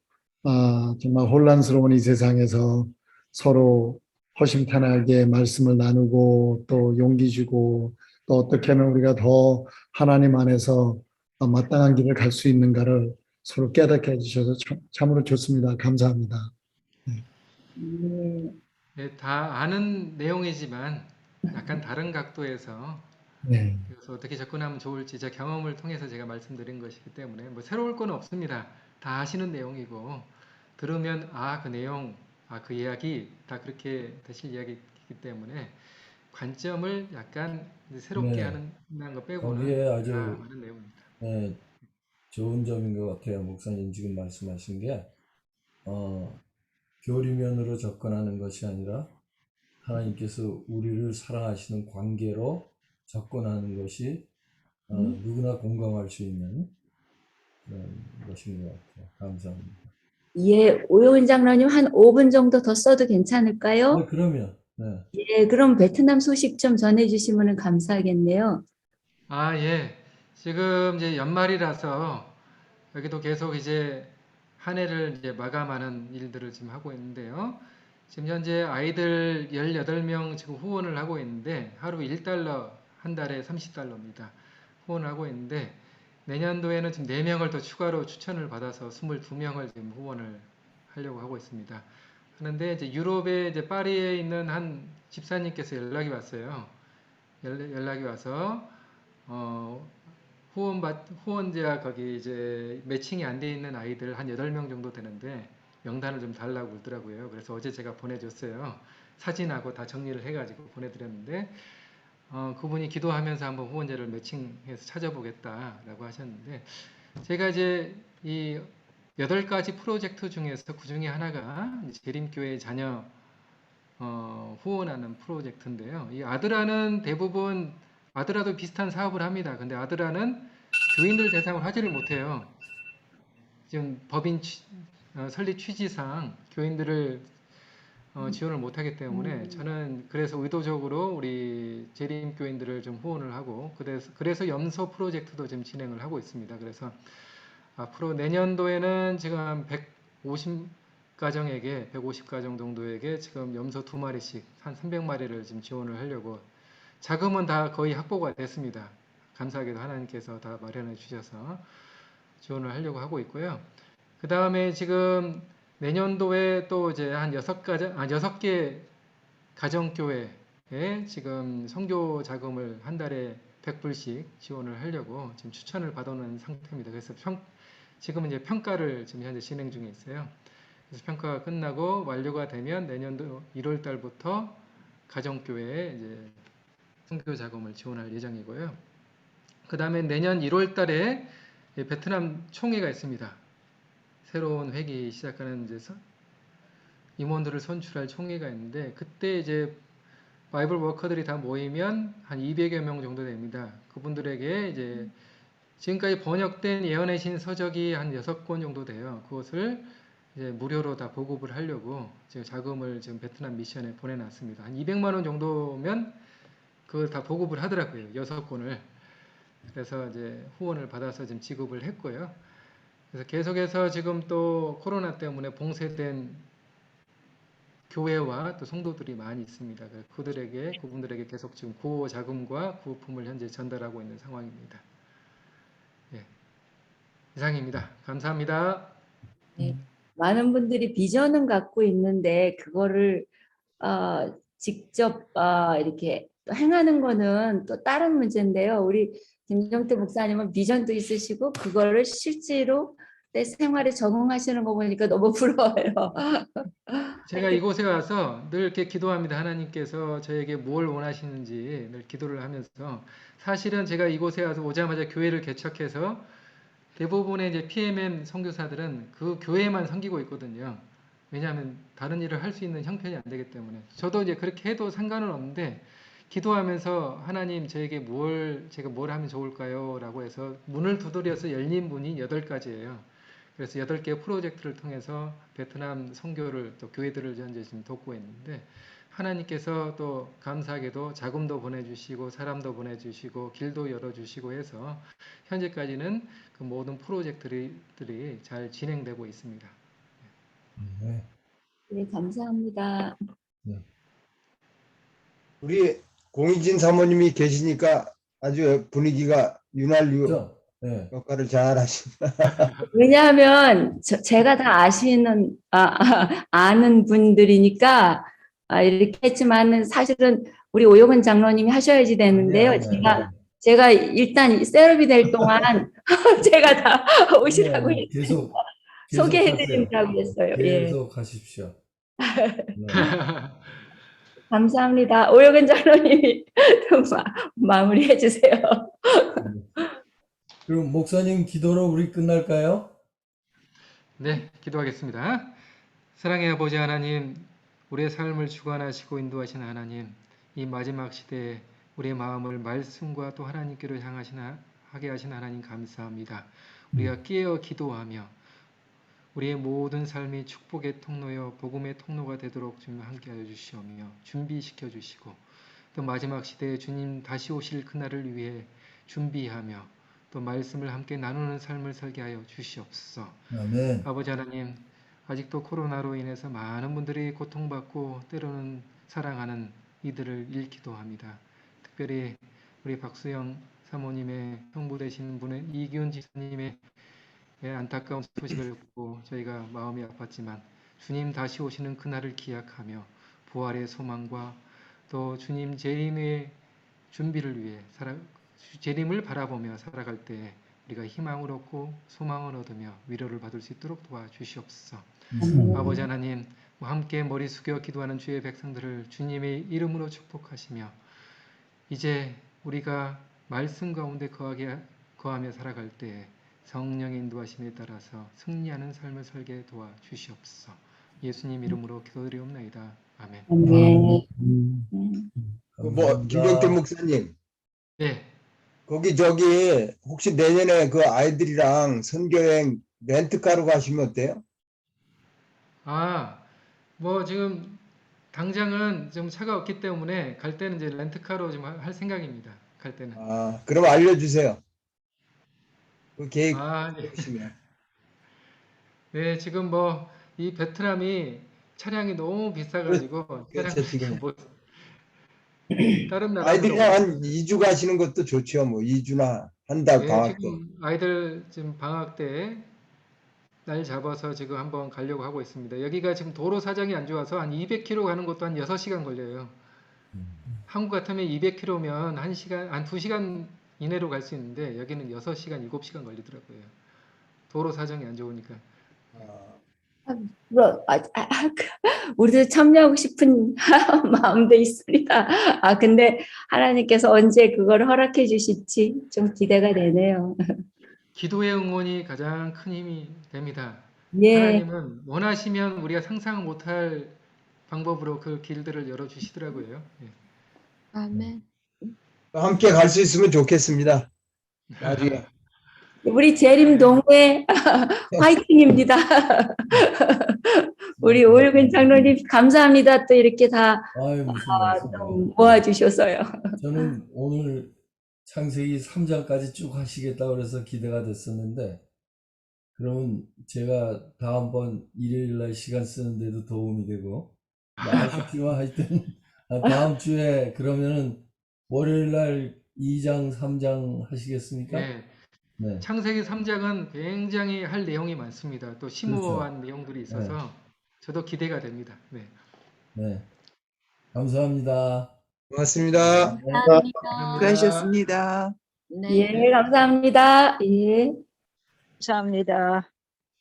정말 혼란스러운 이 세상에서 서로 허심탄회하게 말씀을 나누고 또 용기 주고 또 어떻게 하면 우리가 더 하나님 안에서 마땅한 길을 갈 수 있는가를 서로 깨닫게 해주셔서 참으로 좋습니다. 감사합니다. 네. 네, 다 아는 내용이지만 약간 다른 각도에서 네. 그래서 어떻게 접근하면 좋을지 제 경험을 통해서 제가 말씀드린 것이기 때문에 뭐 새로울 건 없습니다. 다 아시는 내용이고 들으면 그 내용, 그 이야기 다 그렇게 되실 이야기이기 때문에 관점을 약간 새롭게 네. 하는 거 빼고는 거기에 다 아주 아는 내용입니다. 좋은 점인 것 같아요. 목사님 지금 말씀하신 게 교리면으로 접근하는 것이 아니라 하나님께서 우리를 사랑하시는 관계로 접근하는 것이 누구나 공감할 수 있는 그런 것인 것 같아요. 감사합니다. 예, 오영훈 장로님 한 5분 정도 더 써도 괜찮을까요? 그러면 예, 그럼 베트남 소식 좀 전해주시면 감사하겠네요. 예. 지금 이제 연말이라서 여기도 계속 이제 한 해를 이제 마감하는 일들을 지금 하고 있는데요. 지금 현재 아이들 18명 지금 후원을 하고 있는데 하루 1달러, 한 달에 30달러입니다. 후원을 하고 있는데 내년도에는 지금 4명을 더 추가로 추천을 받아서 22명을 지금 후원을 하려고 하고 있습니다. 하는데 이제 유럽의 이제 파리에 있는 한 집사님께서 연락이 왔어요. 연락이 와서 후원자 거기 이제 매칭이 안 돼 있는 아이들 한 8명 정도 되는데 명단을 좀 달라고 그러더라고요. 그래서 어제 제가 보내줬어요. 사진하고 다 정리를 해가지고 보내드렸는데 그분이 기도하면서 한번 후원자를 매칭해서 찾아보겠다라고 하셨는데 제가 이제 이 8가지 프로젝트 중에서 그 중에 하나가 재림교회 자녀 후원하는 프로젝트인데요. 이 아드라는 대부분 아드라도 비슷한 사업을 합니다. 근데 아드라는 교인들 대상으로 하지를 못해요. 지금 법인 설립 취지상 교인들을 지원을 못하기 때문에 저는 그래서 의도적으로 우리 재림교인들을 좀 후원을 하고 그래서 염소 프로젝트도 지금 진행을 하고 있습니다. 그래서 앞으로 내년도에는 지금 한 150가정에게 150가정 정도에게 지금 염소 2마리씩 한 300마리를 지금 지원을 하려고 자금은 다 거의 확보가 됐습니다. 감사하게도 하나님께서 다 마련해 주셔서 지원을 하려고 하고 있고요. 그 다음에 지금 내년도에 또 이제 한 6개 가정교회에 지금 선교 자금을 한 달에 100불씩 지원을 하려고 지금 추천을 받아놓은 상태입니다. 그래서 지금은 이제 평가를 지금 현재 진행 중에 있어요. 그래서 평가가 끝나고 완료가 되면 내년도 1월 달부터 가정교회에 이제 선교 자금을 지원할 예정이고요. 그 다음에 내년 1월 달에 베트남 총회가 있습니다. 새로운 회기 시작하는 이제 임원들을 선출할 총회가 있는데 그때 이제 바이블 워커들이 다 모이면 한 200여 명 정도 됩니다. 그분들에게 이제 지금까지 번역된 예언의 신 서적이 한 6권 정도 돼요. 그것을 이제 무료로 다 보급을 하려고 지금 자금을 지금 베트남 미션에 보내놨습니다. 한 200만 원 정도면 그걸 다 보급을 하더라고요. 6권을. 그래서 이제 후원을 받아서 지금 지급을 했고요. 그래서 계속해서 지금 또 코로나 때문에 봉쇄된 교회와 또 성도들이 많이 있습니다. 그분들에게 계속 지금 구호 자금과 구호품을 현재 전달하고 있는 상황입니다. 예, 이상입니다. 감사합니다. 네. 많은 분들이 비전은 갖고 있는데 그거를 직접 이렇게 또 행하는 거는 또 다른 문제인데요. 우리 김정태 목사님은 비전도 있으시고 그거를 실제로 내 생활에 적응하시는 거 보니까 너무 부러워요. 제가 이곳에 와서 늘 이렇게 기도합니다. 하나님께서 저에게 뭘 원하시는지 늘 기도를 하면서 사실은 제가 이곳에 와서 오자마자 교회를 개척해서 대부분의 이제 PMM 선교사들은 그 교회만 섬기고 있거든요. 왜냐하면 다른 일을 할 수 있는 형편이 안 되기 때문에. 저도 이제 그렇게 해도 상관은 없는데 기도하면서 하나님 제가 뭘 하면 좋을까요? 라고 해서 문을 두드려서 열린 문이 8가지예요. 그래서 8개 프로젝트를 통해서 베트남 선교를 또 교회들을 현재 지금 돕고 있는데 하나님께서 또 감사하게도 자금도 보내주시고 사람도 보내주시고 길도 열어주시고 해서 현재까지는 그 모든 프로젝트들이 잘 진행되고 있습니다. 네. 네, 감사합니다. 우리 공희진 사모님이 계시니까 아주 분위기가 윤활유 그렇죠? 네. 역할을 잘 하신다. 왜냐하면 제가 다 아는 분들이니까 이렇게 했지만은 사실은 우리 오영은 장로님이 하셔야지 되는데요. 아니야. 제가 일단 셋업이 될 동안 제가 다 오시라고 아니, 했어요. 계속 소개해드린다고 했어요. 예. 계속 하십시오. 네. 감사합니다. 오영은 장로님이 마무리해 주세요. 그럼 목사님 기도로 우리 끝날까요? 네, 기도하겠습니다. 사랑의 아버지 하나님, 우리의 삶을 주관하시고 인도하시는 하나님, 이 마지막 시대에 우리의 마음을 말씀과 또 하나님께로 하게 하신 하나님 감사합니다. 우리가 깨어 기도하며 우리의 모든 삶이 축복의 통로여 복음의 통로가 되도록 주님 함께하여 주시오며 준비시켜 주시고 또 마지막 시대에 주님 다시 오실 그날을 위해 준비하며 또 말씀을 함께 나누는 삶을 살게 하여 주시옵소서. 아멘. 아버지 하나님, 아직도 코로나로 인해서 많은 분들이 고통받고 때로는 사랑하는 이들을 잃기도 합니다. 특별히 우리 박수영 사모님의 형부 되신 분의 이기훈 지사님의 안타까운 소식을 듣고 저희가 마음이 아팠지만 주님 다시 오시는 그날을 기약하며 부활의 소망과 또 주님 재림의 준비를 위해 재림을 바라보며 살아갈 때 우리가 희망을 얻고 소망을 얻으며 위로를 받을 수 있도록 도와주시옵소서. 아버지 하나님, 함께 머리 숙여 기도하는 주의 백성들을 주님의 이름으로 축복하시며 이제 우리가 말씀 가운데 거하며 살아갈 때 성령의 인도하심에 따라서 승리하는 삶을 살게 도와주시옵소서. 예수님 이름으로 기도드리옵나이다. 아멘. 네. 뭐 김경태 목사님, 네. 거기 혹시 내년에 그 아이들이랑 선교여행 렌트카로 가시면 어때요? 뭐 지금 당장은 좀 차가 없기 때문에 갈 때는 이제 렌트카로 좀 할 생각입니다. 갈 때는. 그럼 알려주세요. 그 계획 네. 해보시면. 네, 지금 뭐 이 베트남이 차량이 너무 비싸가지고 그렇죠, 지금. 뭐 다른 아이들이랑 나라보다 한 2주 가시는 것도 좋죠. 뭐 2주나 한 달 네, 방학 때. 지금 아이들 지금 방학 때 날 잡아서 지금 한번 가려고 하고 있습니다. 여기가 지금 도로 사정이 안 좋아서 한 200km 가는 것도 한 6시간 걸려요. 한국 같으면 200km면 한 2시간 이내로 갈 수 있는데 여기는 6시간, 7시간 걸리더라고요. 도로 사정이 안 좋으니까. 우리도 참여하고 싶은 마음도 있습니다. 근데 하나님께서 언제 그걸 허락해 주실지 좀 기대가 되네요. 기도의 응원이 가장 큰 힘이 됩니다. 예. 하나님은 원하시면 우리가 상상 못할 방법으로 그 길들을 열어주시더라고요. 예. 아멘. 함께 갈 수 있으면 좋겠습니다. 나중에. 우리 재림 동회 화이팅입니다. 우리 오일근 장로님 감사합니다. 또 이렇게 다 아유, 무슨 말씀이에요. 좀 모아주셔서요. 저는 오늘 창세기 3장까지 쭉 하시겠다고 그래서 기대가 됐었는데, 그러면 제가 다음번 일요일 날 시간 쓰는데도 도움이 되고, 아쉽지만 하여튼, 다음 주에 그러면은 월요일 날 2장, 3장 하시겠습니까? 예. 네. 창세기 3장은 굉장히 할 내용이 많습니다. 또 심오한 내용들이 있어서 저도 기대가 됩니다. 네. 네. 감사합니다. 고맙습니다. 감사합니다. 수고하셨습니다. 네. 예, 감사합니다. 예. 감사합니다.